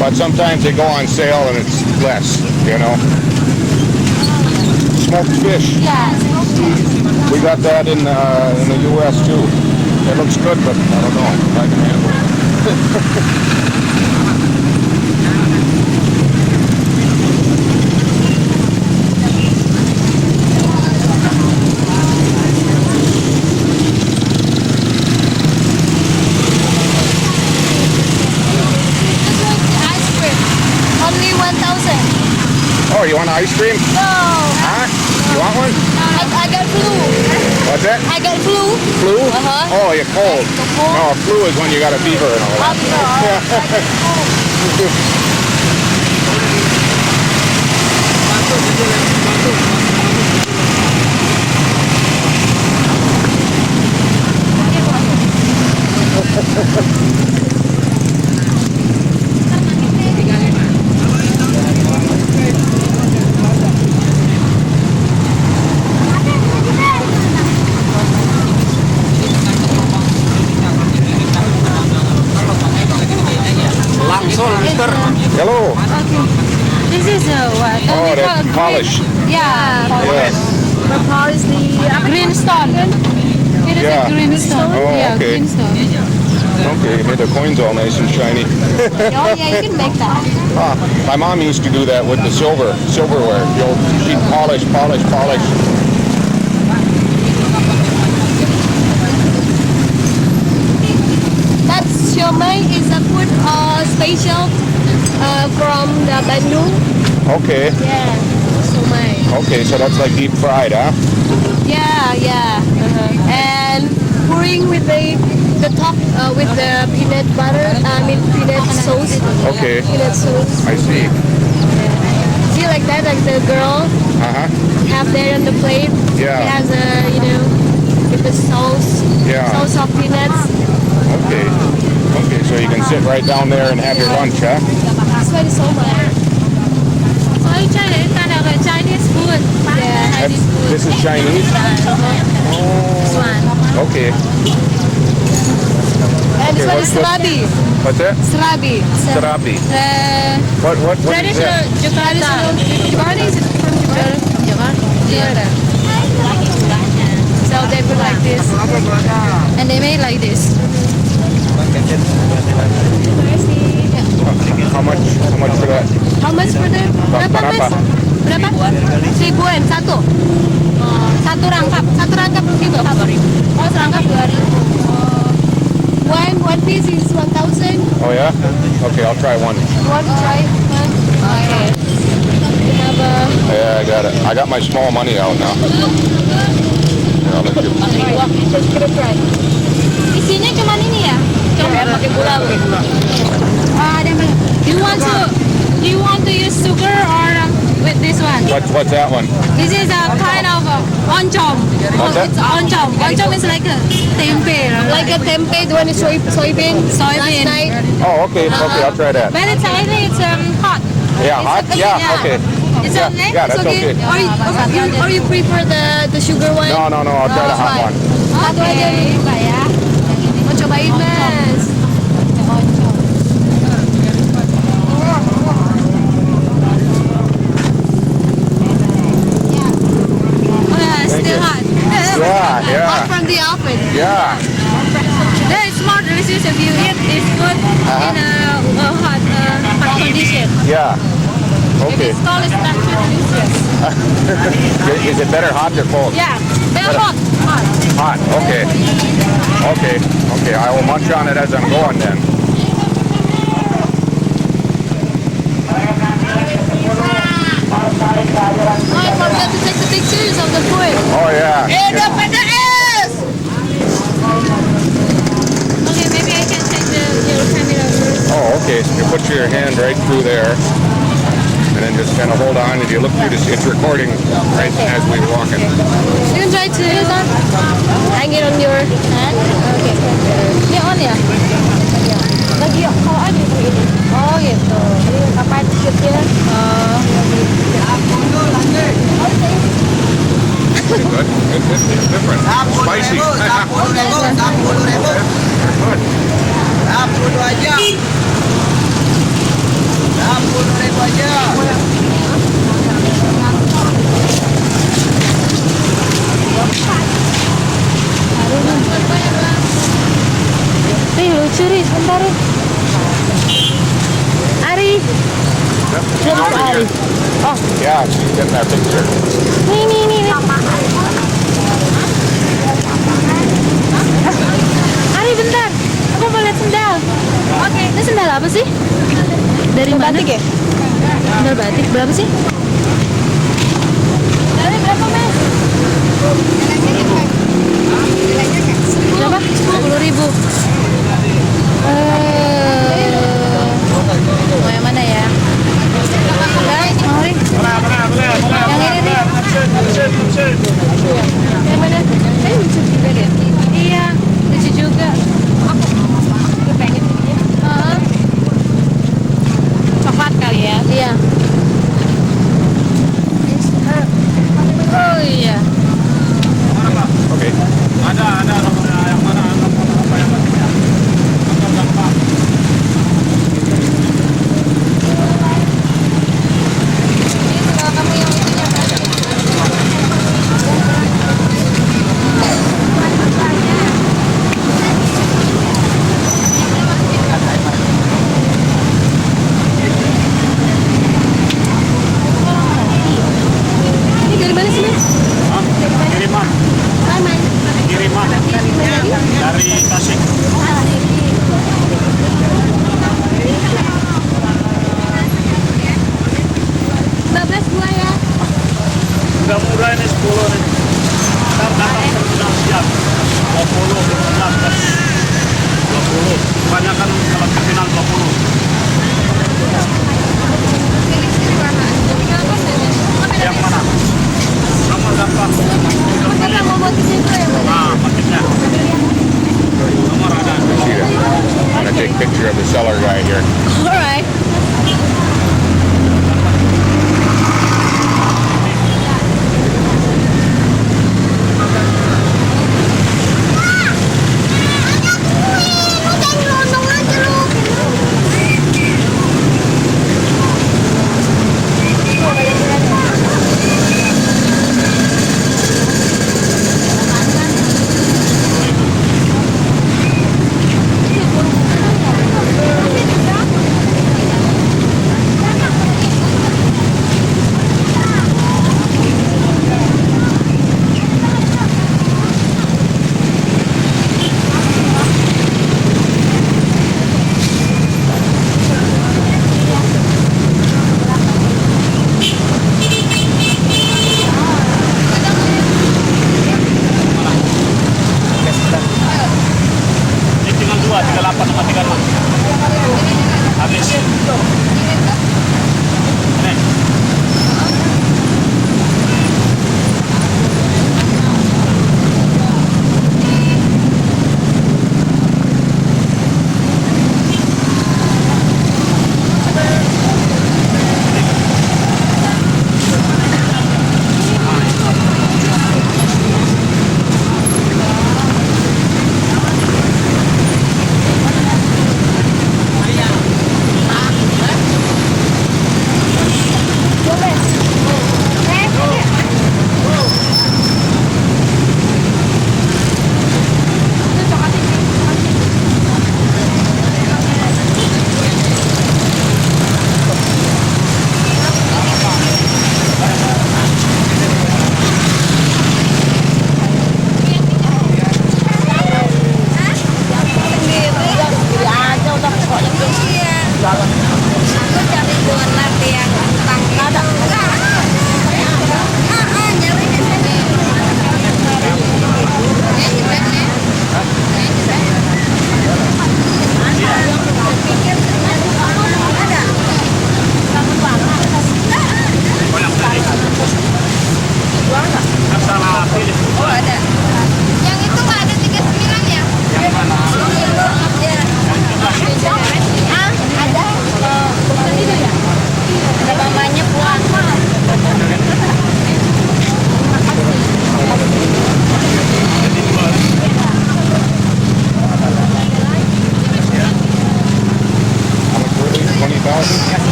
But sometimes they go on sale and it's less, you know. Smoked fish. Yes. We got that in the U.S. too. It looks good, but I don't know if I can handle it. Ice cream. Only 1,000. Oh, you want ice cream? No. Huh? You want one? I got flu. What's that? I got flu. Flu? Uh-huh. Oh, you're cold. cold. No, flu is when you got a fever and all that. Langsung, Mister. Hello. This is what? Oh, we that's call polish. Yeah. Yes. Polish the green stone. It is Yeah. a green stone. Oh, yeah, okay. green stone. Okay, you made the coins all nice and shiny. Oh yeah, you can make that. Ah, my mom used to do that with the silverware. She'd polish. That siomai is a food special from the Bandung. Okay, Yeah, siomai. okay, so that's like deep fried, huh? Yeah. And pouring with the top with the peanut butter. I mean peanut sauce. Okay, Peanut sauce. I see. See like that, like the girl Uh-huh, have there on the plate. Yeah. It has with the sauce. Yeah. Sauce of peanuts. okay. Okay, so you can sit right down there and have your lunch, huh? This one is so much. So in China, it's kind of a Chinese food. Yeah, That's, Chinese food. this is Chinese? This one. Okay. And this Okay, one is serabi. What's that? Serabi. Serabi. The What is traditional that? Jakarta. Jakarta is from Jakarta. Jakarta. So they put like this. And they made like this. How much for that? How much for the? Berapa mas? Berapa? 1.000 satu. Satu rangkap gitu. Oh, serangkap 2.000. One piece is 1,000. Oh yeah? Okay, I'll try one. Want to try one? Okay. We have a. Yeah, I got it. I got my small money out now. Here, I'll let you. Just give it a try. Isinya cuma ini ya? Pakai gula. Ada yang belum? Do you want to use sugar or with this one? What's that one? This is a kind of oncom. What's that? It's oncom. Oncom is like a tempeh. Like a tempeh, the one is soybean. Last night. Oh, okay, I'll try that. But it's, I think it's hot. Yeah, hot? Yeah, okay. It's Yeah, okay? yeah, that's okay. Or you prefer the sugar one? No, I'll try the hot one. Satu aja nih. Mbak ya. Mau cobain mas. Oh yeah, it's Thank still you. hot. Yeah. Hot from the oven. Yeah. Yeah, it's more delicious if you eat this food in a hot condition. Yeah. If Okay. it's cold, it's not too delicious. Is it better hot or cold? Yeah, they're hot. Hot. Okay. Okay. Okay. I will munch on it as I'm going then. Oh, I forgot to take the pictures of the food. Oh yeah. Okay, maybe I can take your camera first. Oh, okay. So you put your hand right through there, and then just kind of hold on. If you look through this, it's recording right as we're walking. You can try to hang it on your hand. Okay. Ini on ya? Lagi kalau aja ini. Oh gitu. Kapan shootnya? Pretty good. It's different. Spicy. Lucu nih, sebentar nih. Ari. Yep. Ari. Oh. Yeah, she's getting that picture. Nih. Ari, bentar. Aku mau lihat sendal. Oke. Ini sendal apa sih? Dari mana? Batik ya? Sendal batik. Berapa sih? Sendalnya berapa, Mas? Berapa? 10.000. Mau yang mana ya? Mau nih? Yang ini nih. Yang mana? Lucu juga deh. Iya, lucu juga. Aku pengen ini. Coklat kali ya? Iya. Oh iya. Okay. Ada yang mana? Ini dari mana sih, Mas? Kiriman dari Tasik. Dua ya. Udah murah ini 10 nih. Ntar datang terminal siap 20, 15, 20. Kebanyakan kalau terminal 20. Yang mana? Nomor berapa? Mau buat di situ ya, Mas? Nah, paketnya. Nomor ada. See that? I'm gonna take a picture of the seller guy here. Alright.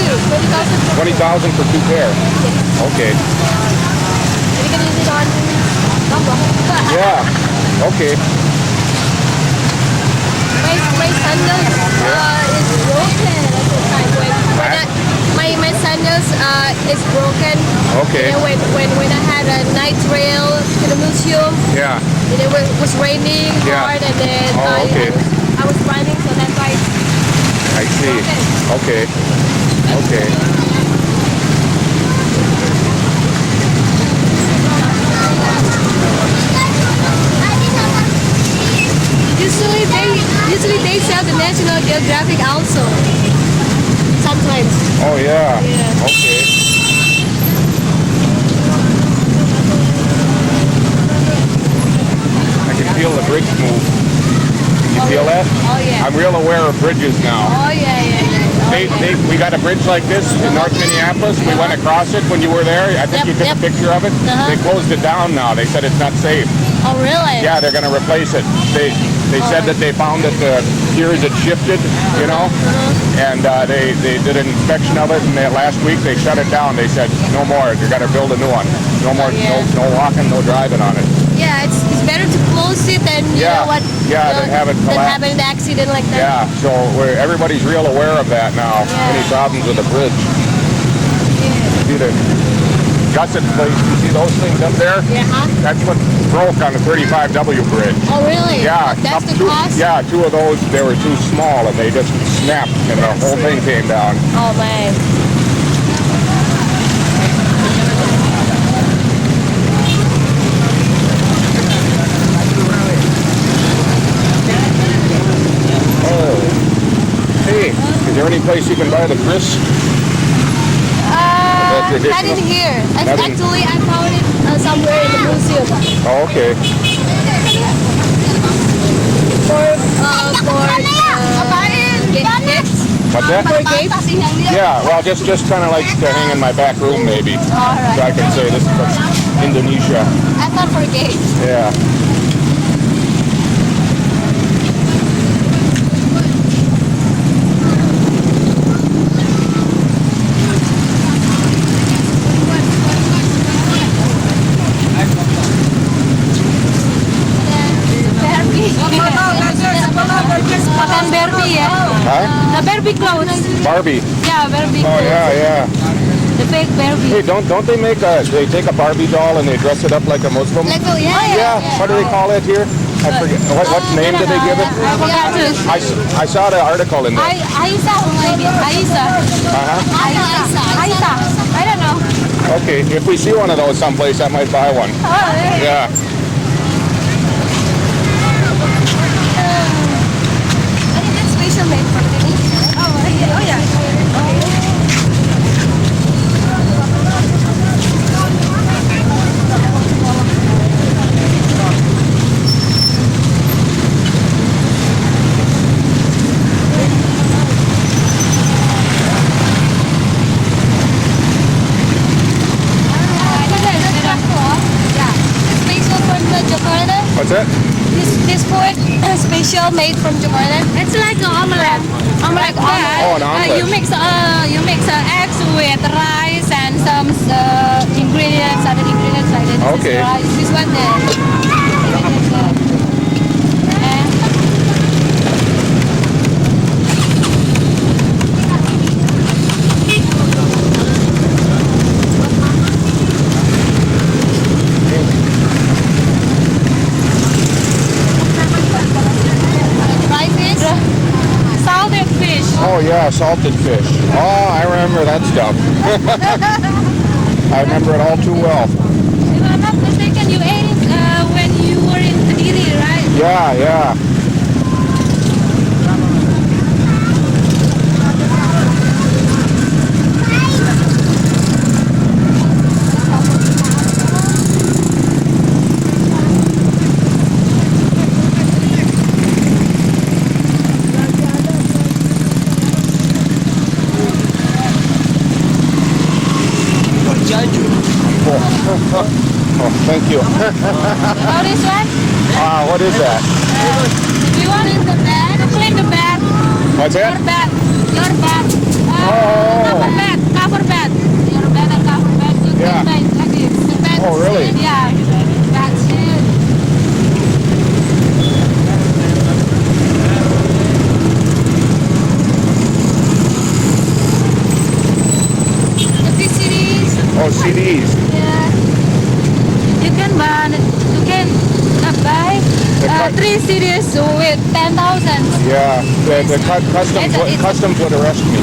20,000 for 2 pair. Okay. You can use it on Lombok. Yeah. Okay. My sandals is broken at the time my sandals is broken. Okay. You know, when I had a night trail to the museum. Yeah. And it was raining Yeah. hard, and then Oh, okay. I was running, so that's why. I see. Okay. Okay. Usually they sell the National Geographic also. Sometimes. Oh yeah. Yeah. Okay. I can feel the bridge move. Can you feel that? Oh yeah. I'm real aware of bridges now. Oh yeah. We got a bridge like this in North Minneapolis. We went across it when you were there. I think Yep, you took yep. a picture of it. Uh-huh. They closed it down now. They said it's not safe. Oh really? Yeah, they're going to replace it. They said that they found that the gears had shifted, you know, and they did an inspection of it, and last week they shut it down. They said no more. You got to build a new one. No more. No walking. No driving on it. Yeah, it's better to close it than you Yeah. know what. Yeah, than have it than collapse. having an accident like that. Yeah. So everybody's real aware of that now. Yeah. Any problems with the bridge? See the gusset plates? You see those things up there? Yeah. Huh? That's what broke on the 35W bridge. Oh really? Yeah, That's the two, cost. yeah, 2 of those, they were too small and they just snapped and the whole thing came down. Oh man. Oh. Hey, is there any place you can buy the Chris? That's Not in ridiculous. here. Not in- Actually, I found it somewhere in the museum. Oh, okay. Gifts. What's that? For gifts. Yeah, well, just kind of like to hang in my back room maybe. So I can say this is from Indonesia. I thought for gifts. Yeah. Makan Barbie ya. Huh? The Barbie clothes. Barbie. Yeah, Barbie Oh, clothes. yeah. The fake Barbie. Hey, don't they they take a Barbie doll and they dress it up like a Muslim? Like, oh, yeah. Yeah, what do they call it here? I forget. What name did they give it? I forgot to. I saw the article in there. Aisa, maybe. Aisa. Uh-huh. Aisa. I don't know. Okay, if we see one of those someplace, I might buy one. Oh, really? Yeah. I think that's special made for Indonesia. Oh yeah. What's that? This food special made from Jakarta. It's like an omelette. Omelette. Oh, an omelet. You mix eggs with rice and some ingredients, other ingredients like that. This Okay. is rice. This one dry fish, salted fish. Oh yeah, salted fish. Oh, I remember that stuff. I remember it all too well. If I'm not mistaken, you ate it when you were in Kediri, right? Yeah. Oh, thank you. Oh, this one? What is that? You want in the bag? Clean the bag. What's Your that? bag. Your bag. Cover bed, cover bed. Your bed and cover bed. You Yeah. can buy like this. Bed Oh, really? sheet, yeah. Bed sheet. The CDs. Oh, CDs. Yeah. You can buy The cut- 3 CDs with 10,000. Yeah, the customs would arrest me.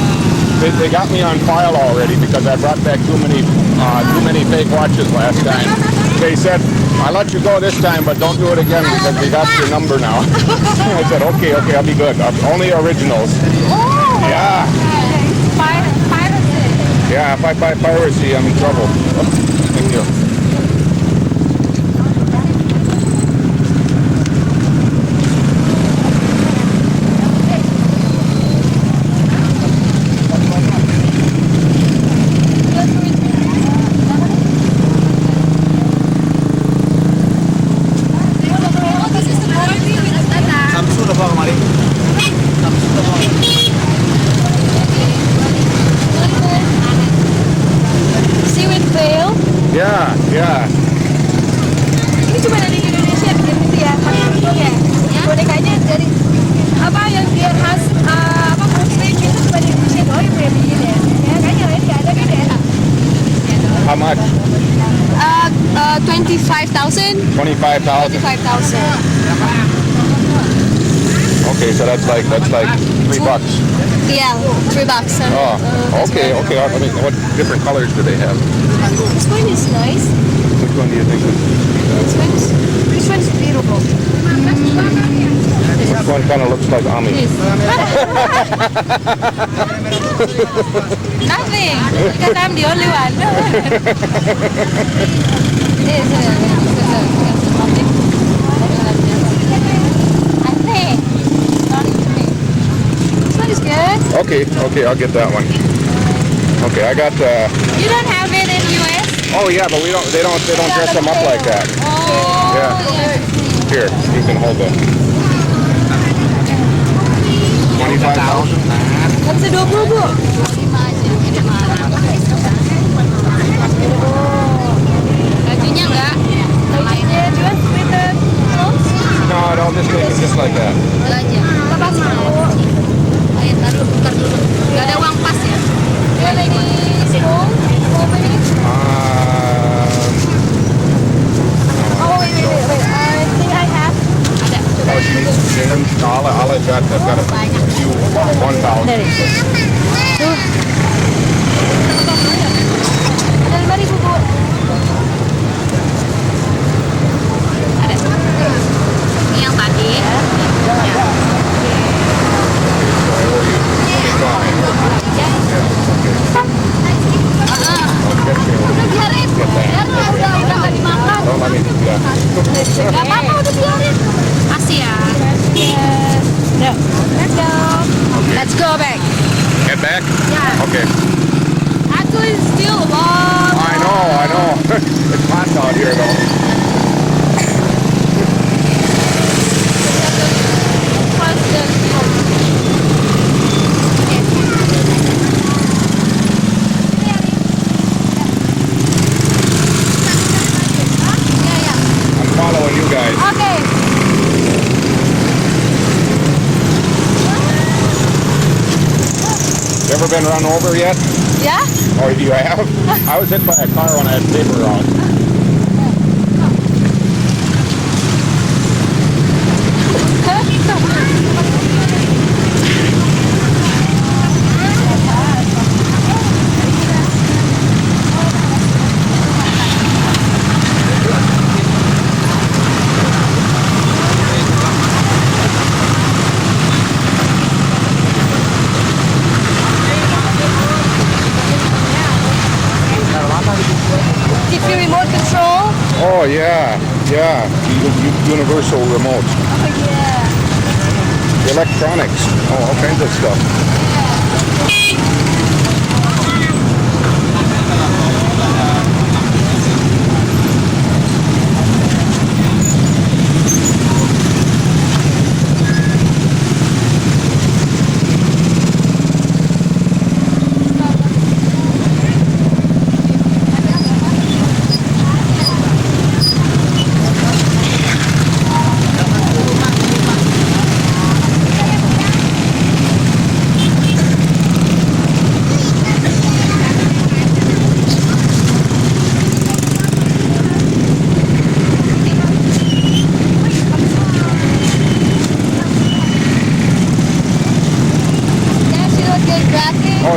They got me on file already because I brought back too many fake watches last time. They said, "I'll let you go this time, but don't do it again because we got your number now." I said, "Okay, I'll be good. Only originals." Oh. Yeah, Piracy. yeah. If I buy piracy, I'm in trouble. Thank you. Samsung apa kemarin? Seaweed veil. Yeah, yeah. Ini cuma ada di Indonesia bikin gitu ya, ya. Bonekanya dari apa yang dia khas apa muslim itu cuma di Indonesia doang yang punya bikin ya. Ya kan yang lain nggak ada kan ya? How much? 25,000. 25,000. 25,000. Okay, so that's like $3. Yeah, $3. Oh, okay. I mean, what different colors do they have? This one is nice. Which one do you think is? This one's beautiful. Which one kind of looks like Ami? Nothing, because I'm the only one. This one is good. Okay, I'll get that one. Okay, I got. You don't have it in US? Oh yeah, but they don't dress them up like that. Oh, Yeah. Here, you can hold that. 25,000. That's a double, Bu. Bajunya enggak? Bajunya juga sweater clothes? No, I'll just make it just like that. Pas dulu. Ayo, taruh dulu. Gak ada uang pas ya? Dia lagi school money? Oh, wait. I think I have. Ada. Oh, she needs some change. No, I've got a few 1,000. Tuh. Ada 5.000, Bu. Ada. Ini yang tadi. Biarin udah nggak dimakan. Don't let me do that. Gak apa-apa, udah biarin. Kasih ya. No. Let's go. Let's go back. Head back? Yeah. Okay. Actually, it's still a long. I know. It's hot out here though. I'm following you guys. Okay. You ever been run over yet? Yeah? Or you have? I was hit by a car when I had paper on. TV remote control. Oh yeah. Universal remote. Oh yeah. Electronics. Oh, all kinds of stuff.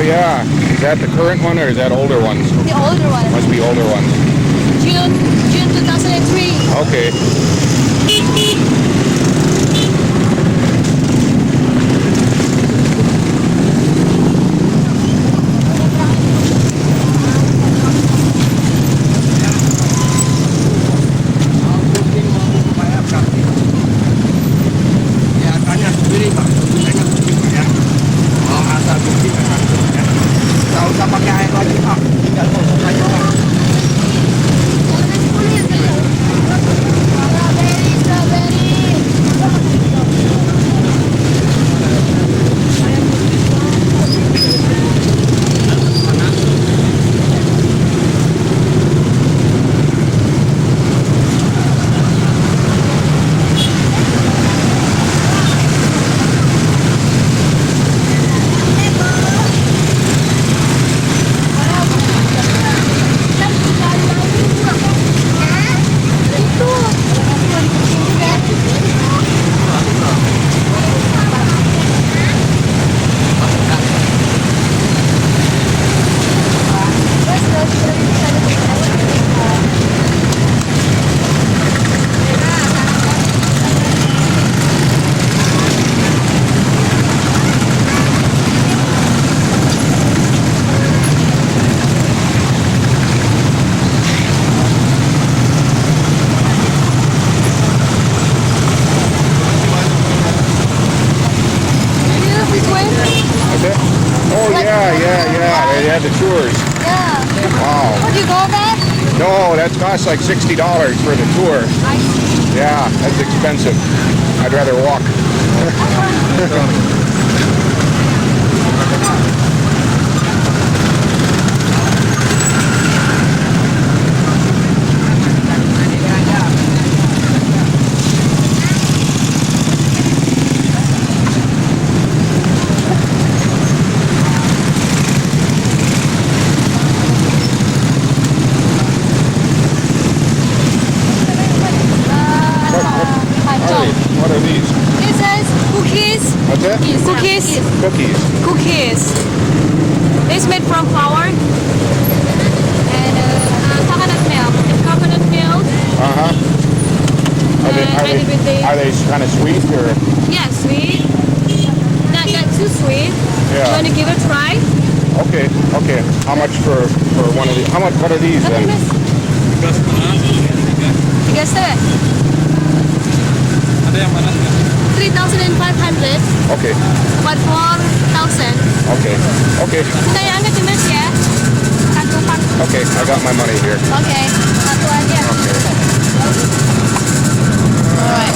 yeah. Is that the current one or is that older ones? The older one. Must be older ones. June 2003. Okay. Ya, tanya sendiri Pak. Tanya sendiri ya. Mau asal bukti memang ya. Nggak usah pakai air lagi Pak. Tinggal kosong aja Pak. Is it? Oh, yeah. They had the tours. Yeah. Wow. Would you go there? No, that costs like $60 for the tour. Yeah, that's expensive. I'd rather walk. What are these? It says cookies. What's that? Cookies. Cookies. Cookies. It's made from flour and coconut milk. And coconut milk. Uh-huh. Are they kind of sweet or? Yeah, sweet. Not too sweet. Yeah. You want to give it a try? Okay. How much for one of these? What are these then? Tiga set. Ada yang mana? 3,500. Okay. But 4,000. Okay. Kita yang angkat Mas ya. Satu pak. Okay, I got my money here. Oke. Satu aja. Okay. Alright.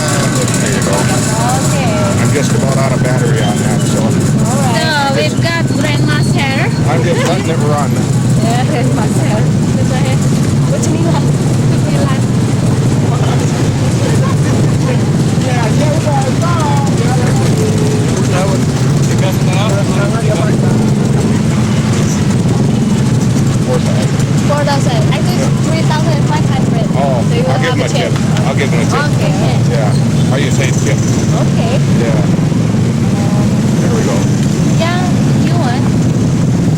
There you go. Okay. I'm just about out of battery on that, so Alright. So we've got grandma's hair. I'm just letting it run. Yeah, grandma's hair. This hair. Bercemilan. Bercemilan. Four thousand. Actually, 3,500. Oh, So you will I'll give have him a a tip. tip. I'll give him a tip. Okay. Yeah. How you say tip? Okay. Yeah. There we go. Yang you want?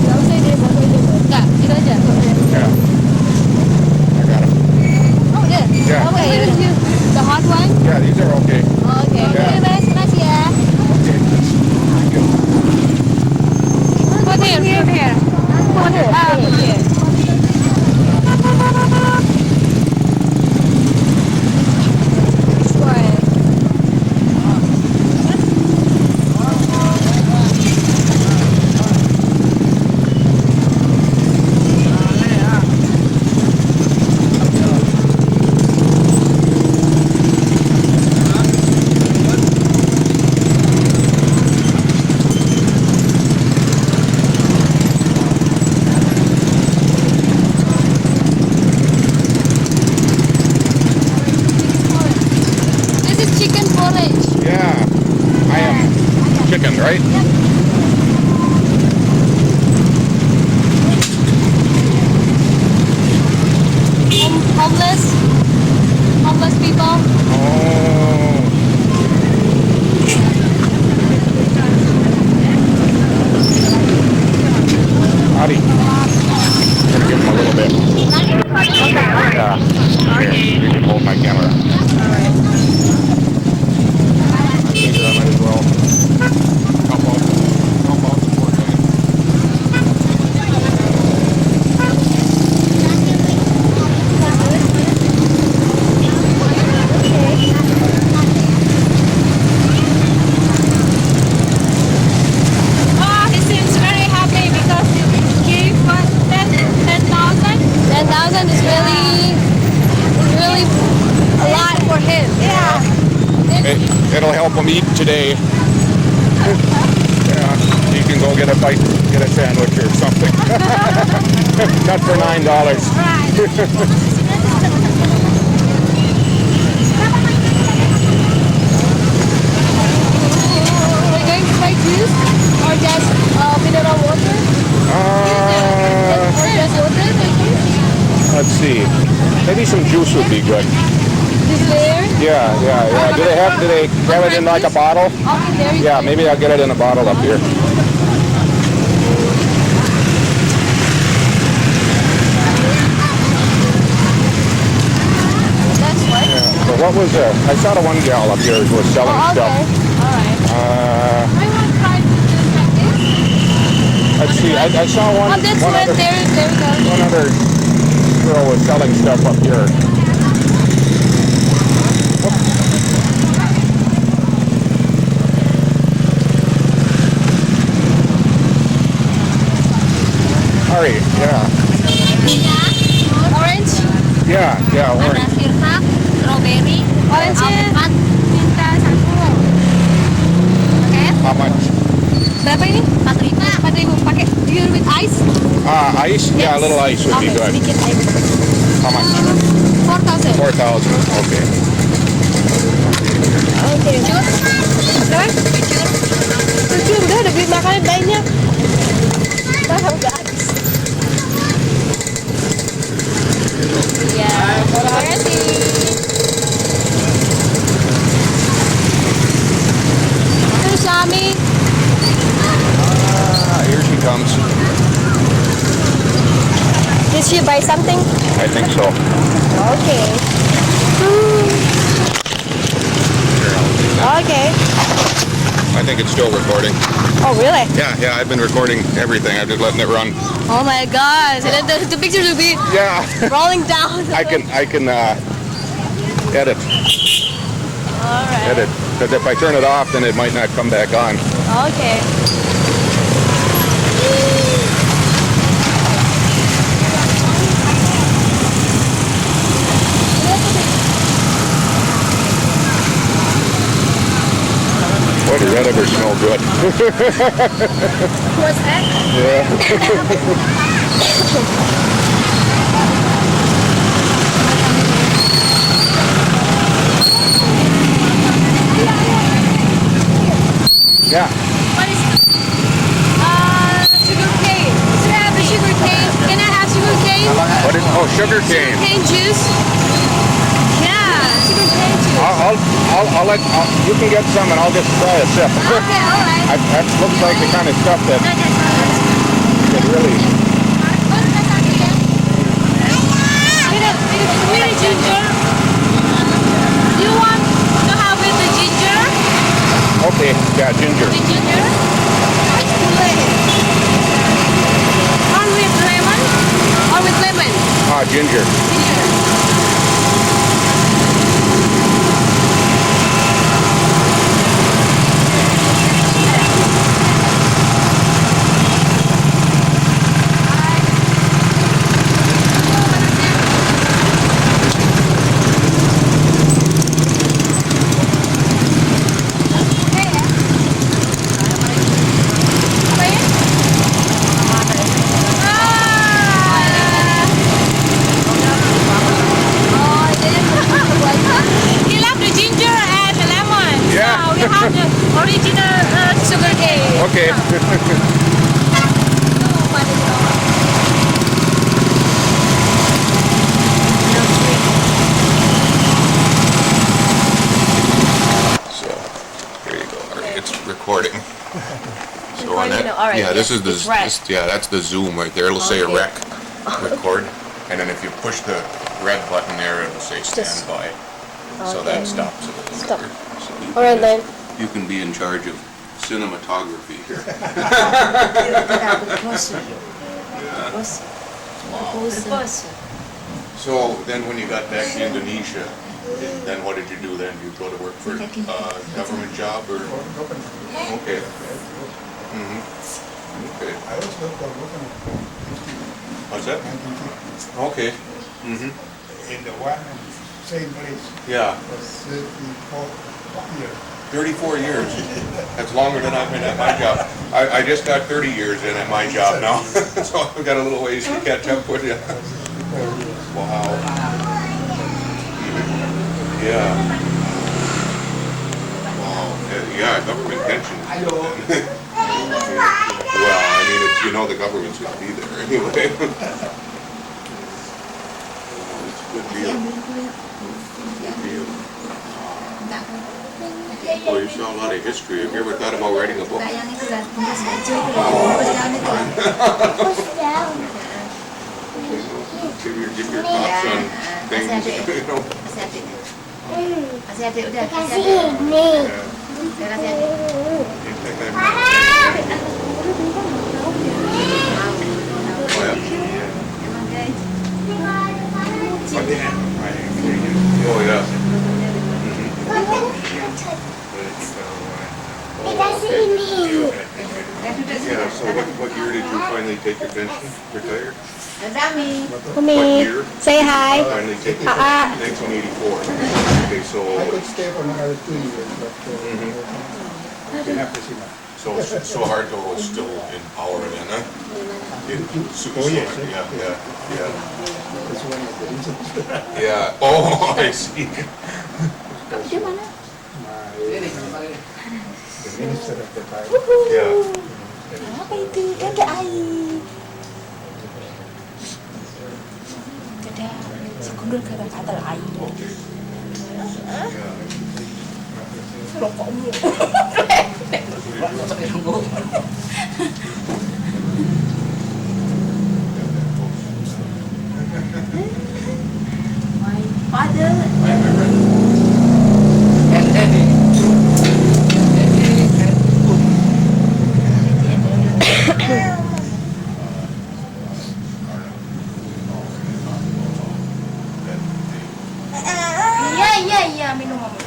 Gak usah ini botol dulu. Enggak, itu aja. Yeah. I got it. Oh, yeah. Yeah. Okay. The hot one? Yeah, these are okay. Okay. Yeah. Okay, Mas. Makasih ya. Okay. Thank you. Put here. Put here. Put here. Put here. This one. This is chicken porridge. Yeah. I am chicken, right? Homeless people. Oh. Here, you can hold my camera. I figure I might as well help out support them. Oh, he seems very happy because he got 10,000. 10,000 is really a lot for him. Yeah. It'll help him eat today. Yeah, you can go get a bite, get a sandwich or something. Not for $9. We're going to buy juice or just mineral water? Or just water like this? Let's see. Maybe some juice would be good. This layer? Yeah. Do they have it in like a bottle? Okay, there you Yeah, go. maybe I'll get it in a bottle up here. That's what? Yeah. So what was I saw the one gal up here who was selling Oh, stuff. okay. Alright. I want to try to do this like this. Let's see. I saw one. Oh, that's one what, other, there we go. one other girl was selling stuff up here. Ari, yeah. Orange? Yeah, orange. Sirsa, strawberry, Orange-nya almond. minta 1. Oke. How much? Berapa ini? 4.000. Pakai pure with ice? Ice? Yeah, a little ice would be Oke, good. sedikit ice. How much? 4,000. 4,000. Okay. Oke. Jujur? Berapa? Jujur, udah ada beli makanan banyak. Udah habis. Ya, terima kasih. Terus Ami. Here she comes. Did she buy something? I think so. Okay. Okay. I think it's still recording. Oh, really? Yeah, I've been recording everything. I've just letting it run. Oh my gosh. And then the pictures will be Yeah. rolling down. I can edit. Alright. Edit. Because if I turn it off, then it might not come back on. Okay. Boy, does that ever smell good. What's that? Yeah. Yeah. What is sugar cane? Do you have the sugar cane? Can I have sugar cane? What is? Oh, sugar cane. Cane juice? Yeah, sugar cane juice. You can get some, and I'll just try a sip. Okay, alright. That looks like the kind of stuff that could really. With the ginger. Do you want to have with the ginger? Okay, yeah, ginger. The ginger? Or with lemon? Or with lemon? Ginger. Ginger. He love the ginger and the lemon. Yeah. So we have the original sugar cane. Okay. So, here you go. All right, it's recording. So on that, All right, yeah, this is the it's rec. yeah, that's the zoom right there. It'll say Okay. rec, record, and then if you push the red button there, it'll say stand Just- by. So Okay. that stops it a little Stop. later. So All right then. you can be in charge of cinematography here. So then when you got back to Indonesia, then what did you do then? You go to work for a government job or? Okay. Mm-hmm. Okay. I was not working What's that? Okay. Mm-hmm. in the one and same place Yeah. for 34 years. 34 years. That's longer than I've been at my job. I just got 30 years in at my job now, so I've got a little ways to catch up with you. Wow. Yeah. Wow. Yeah, government pension. Well, I mean, it's, you know the government's going to be there anyway. It's a good deal. Good deal. Well, you saw a lot of history. Have you ever thought about writing a book? Yang itu lah, bungkus baju itu lah, bungkus daun itu lah. Give your thoughts on things, you know. Kasih adik. Kasih adik udah, kasih adik. Udah kasih adik. Oh, yeah. Emang guys. Oh, yeah. Yeah, so what year did you finally take your pension, retire? Dami. What Umi, year? say hi. Finally take your Ah, ah. pension? 1984. Okay, so, I could stay for another 2 years, but you have to see now. so Suharto was still in power then, huh? Oh, yes, Yeah, yeah, yeah. That's one of the reasons. Yeah, oh, I see. Dia mana? The minister of the time. Yeah. Apa itu? Ada air. Ada sekundur kagak ada air. Rokokmu. Iya, minum mama.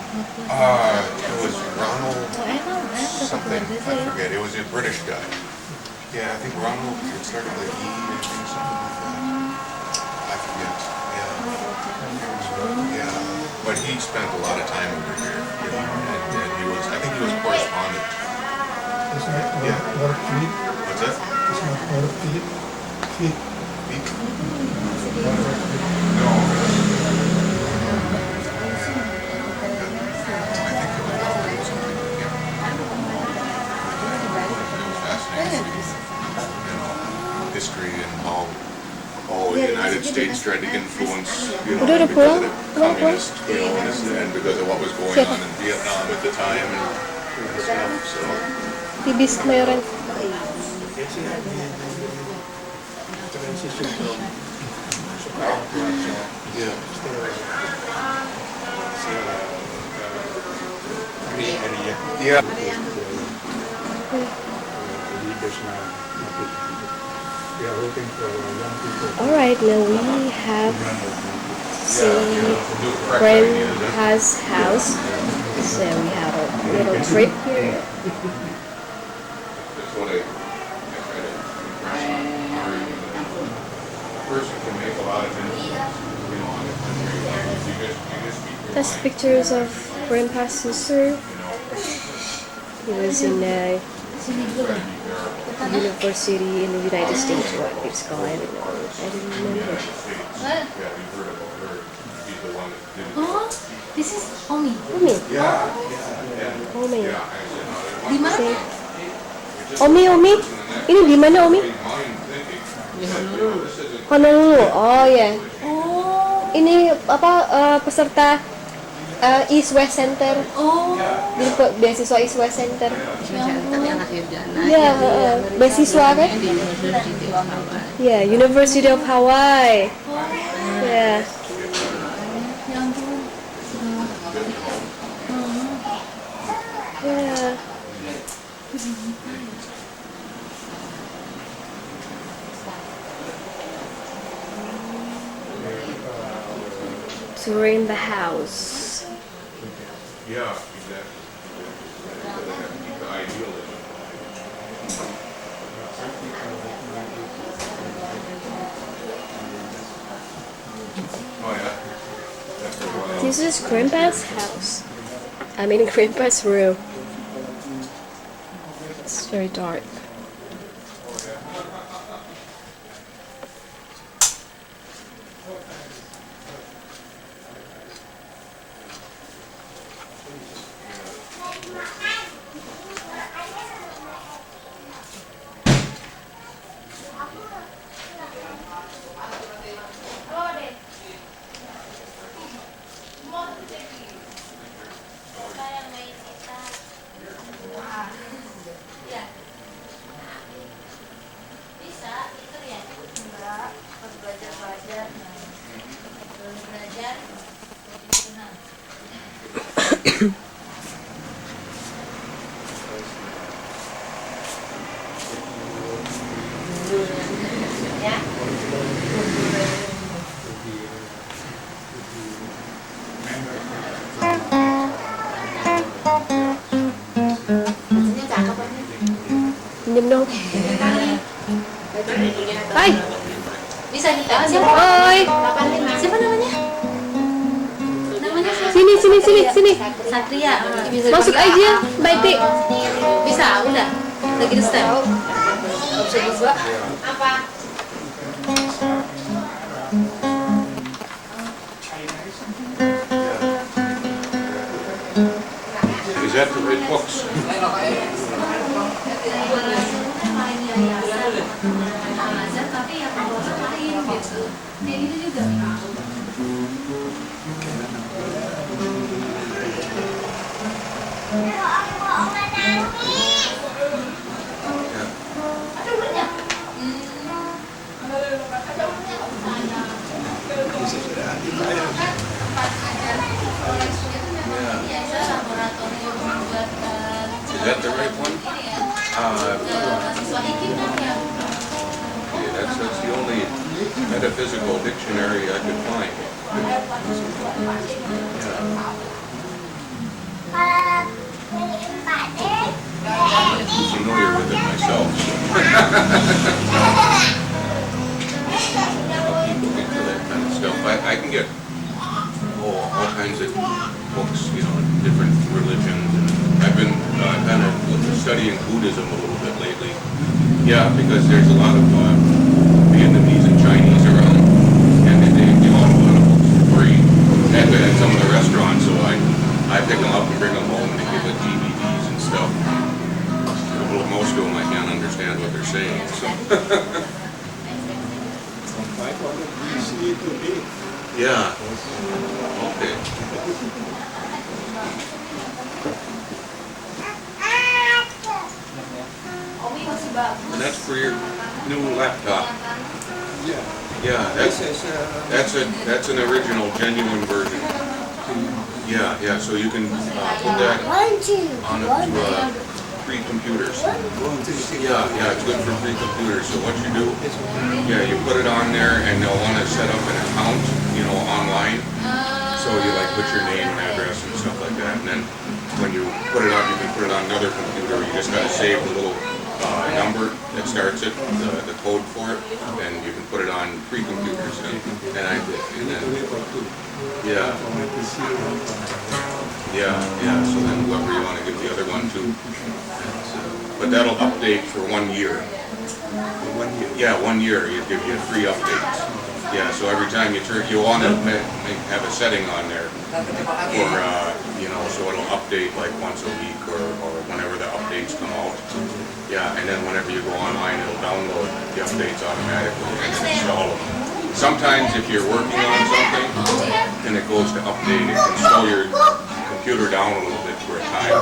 It was Ronald something, I forget, it was a British guy. Yeah, I think Ronald, it started with E, I think, something like that. I forget, yeah. But he spent a lot of time over here, you know, and he was, I think he was a correspondent. It's not Yeah. work feet. What's that? It's not work feet. Feet. No. I think it was Ronald something, yeah. Fascinating, you know, history and how the United States tried to influence, you know, Udah because pulang? of the communist, you know, and because of what was going on in Vietnam at the time and stuff, so. Bibis Kemayoran. Yeah. Yeah. We are hoping for young people. All right, now we have see Grandpa's house. So we have a little trip here. That's what I try to impress on. A person can make a lot of influence, you know, on the country. You just keep your That's mind, pictures of Grandpa's sister. He was in a university in the United States. What it's called, I don't know. I don't remember. Yeah, you've heard about her. He's the one that did it. Oh, this is Omi. Omi. Omi. Di mana? Omi. Ini di mana Omi? Honolulu. Oh ya. Oh, Ini apa peserta East West Center. Oh. Jadi beasiswa East West Center. Iya, Beasiswa kan? Ya, University of Hawaii. Ya. Ya. Touring the house. Yeah, exactly. The idealism. Oh yeah. That's a wild. This is Grandpa's house. I mean Grandpa's room. It's very dark. Minum dong. Hai. Bisa nih Kak. Oi. Siapa namanya? Namanya siapa? Sini. Satria. Masuk aja, Mbak Ti. Bisa, udah. Lagi di stand. Bisa juga. Apa? Is that the red books? Tapi yang lain gitu. Kayak gitu juga. Is that the right one? Yeah, that's the only metaphysical dictionary I could find. Familiar with it myself. I'll keep looking for that kind of stuff. I can get all kinds of books, different religions. And I've been kind of studying Buddhism a little bit lately. Yeah, because there's a lot of Vietnamese and Chinese around, and they give out a lot of books for free at some of the restaurants. So I pick them up and bring them home and they give like DVDs and stuff. Well, most of them I can't understand what they're saying. So. Yeah. Okay. And that's for your new laptop. Yeah, that's an original, genuine version. Yeah. So you can put that on free computers. Yeah, it's good for free computers. So what you do, you put it on there, and they'll want to set up an account, online. So you put your name and address and stuff like that, and then when you put it on, you can put it on another computer. You just gotta save the little number that starts it, the code for it, and you can put it on free computers. And then so then whoever you want to give the other one to, but that'll update for 1 year. 1 year? Yeah, 1 year. You give you a free update. Yeah, so every time you turn, you want to have a setting on there for, so it'll update like once a week or whenever the updates come out. Yeah, and then whenever you go online, it'll download the updates automatically and install them. sometimes if you're working on something and it goes to update, it can slow your computer down a little bit for a time.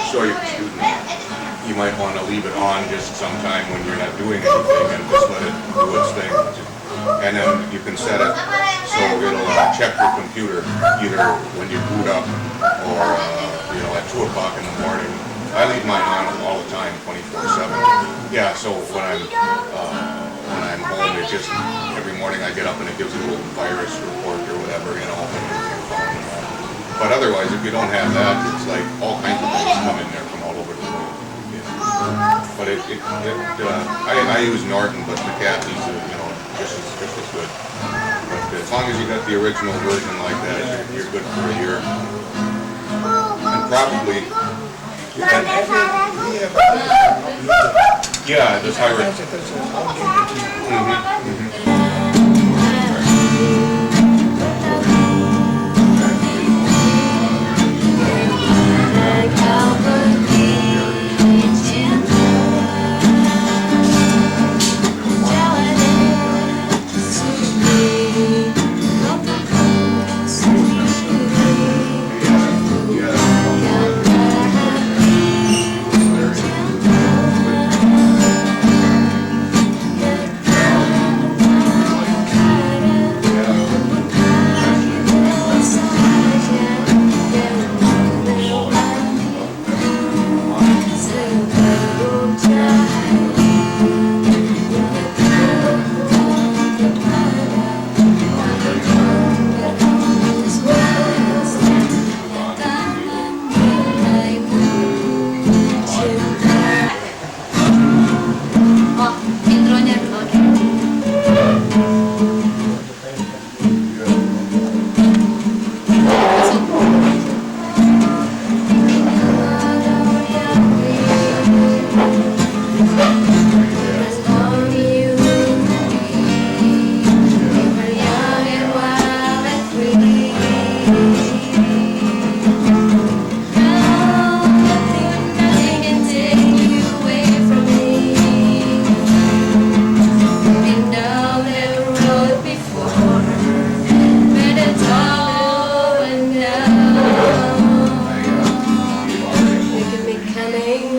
Show your student. You might want to leave it on just sometime when you're not doing anything and just let it do its thing. And then you can set it so it'll check your computer either when you boot up or at 2 o'clock in the morning. I leave mine on all the time, 24/7. Yeah, so when I'm home, it just every morning I get up and it gives a little virus report or whatever, But otherwise, if you don't have that, it's like all kinds of things come in there from all over the world. But I use Norton, but the cat needs just as good. But as long as you got the original version like that, you're good for a year. And probably, yeah, the Tyrant. Coming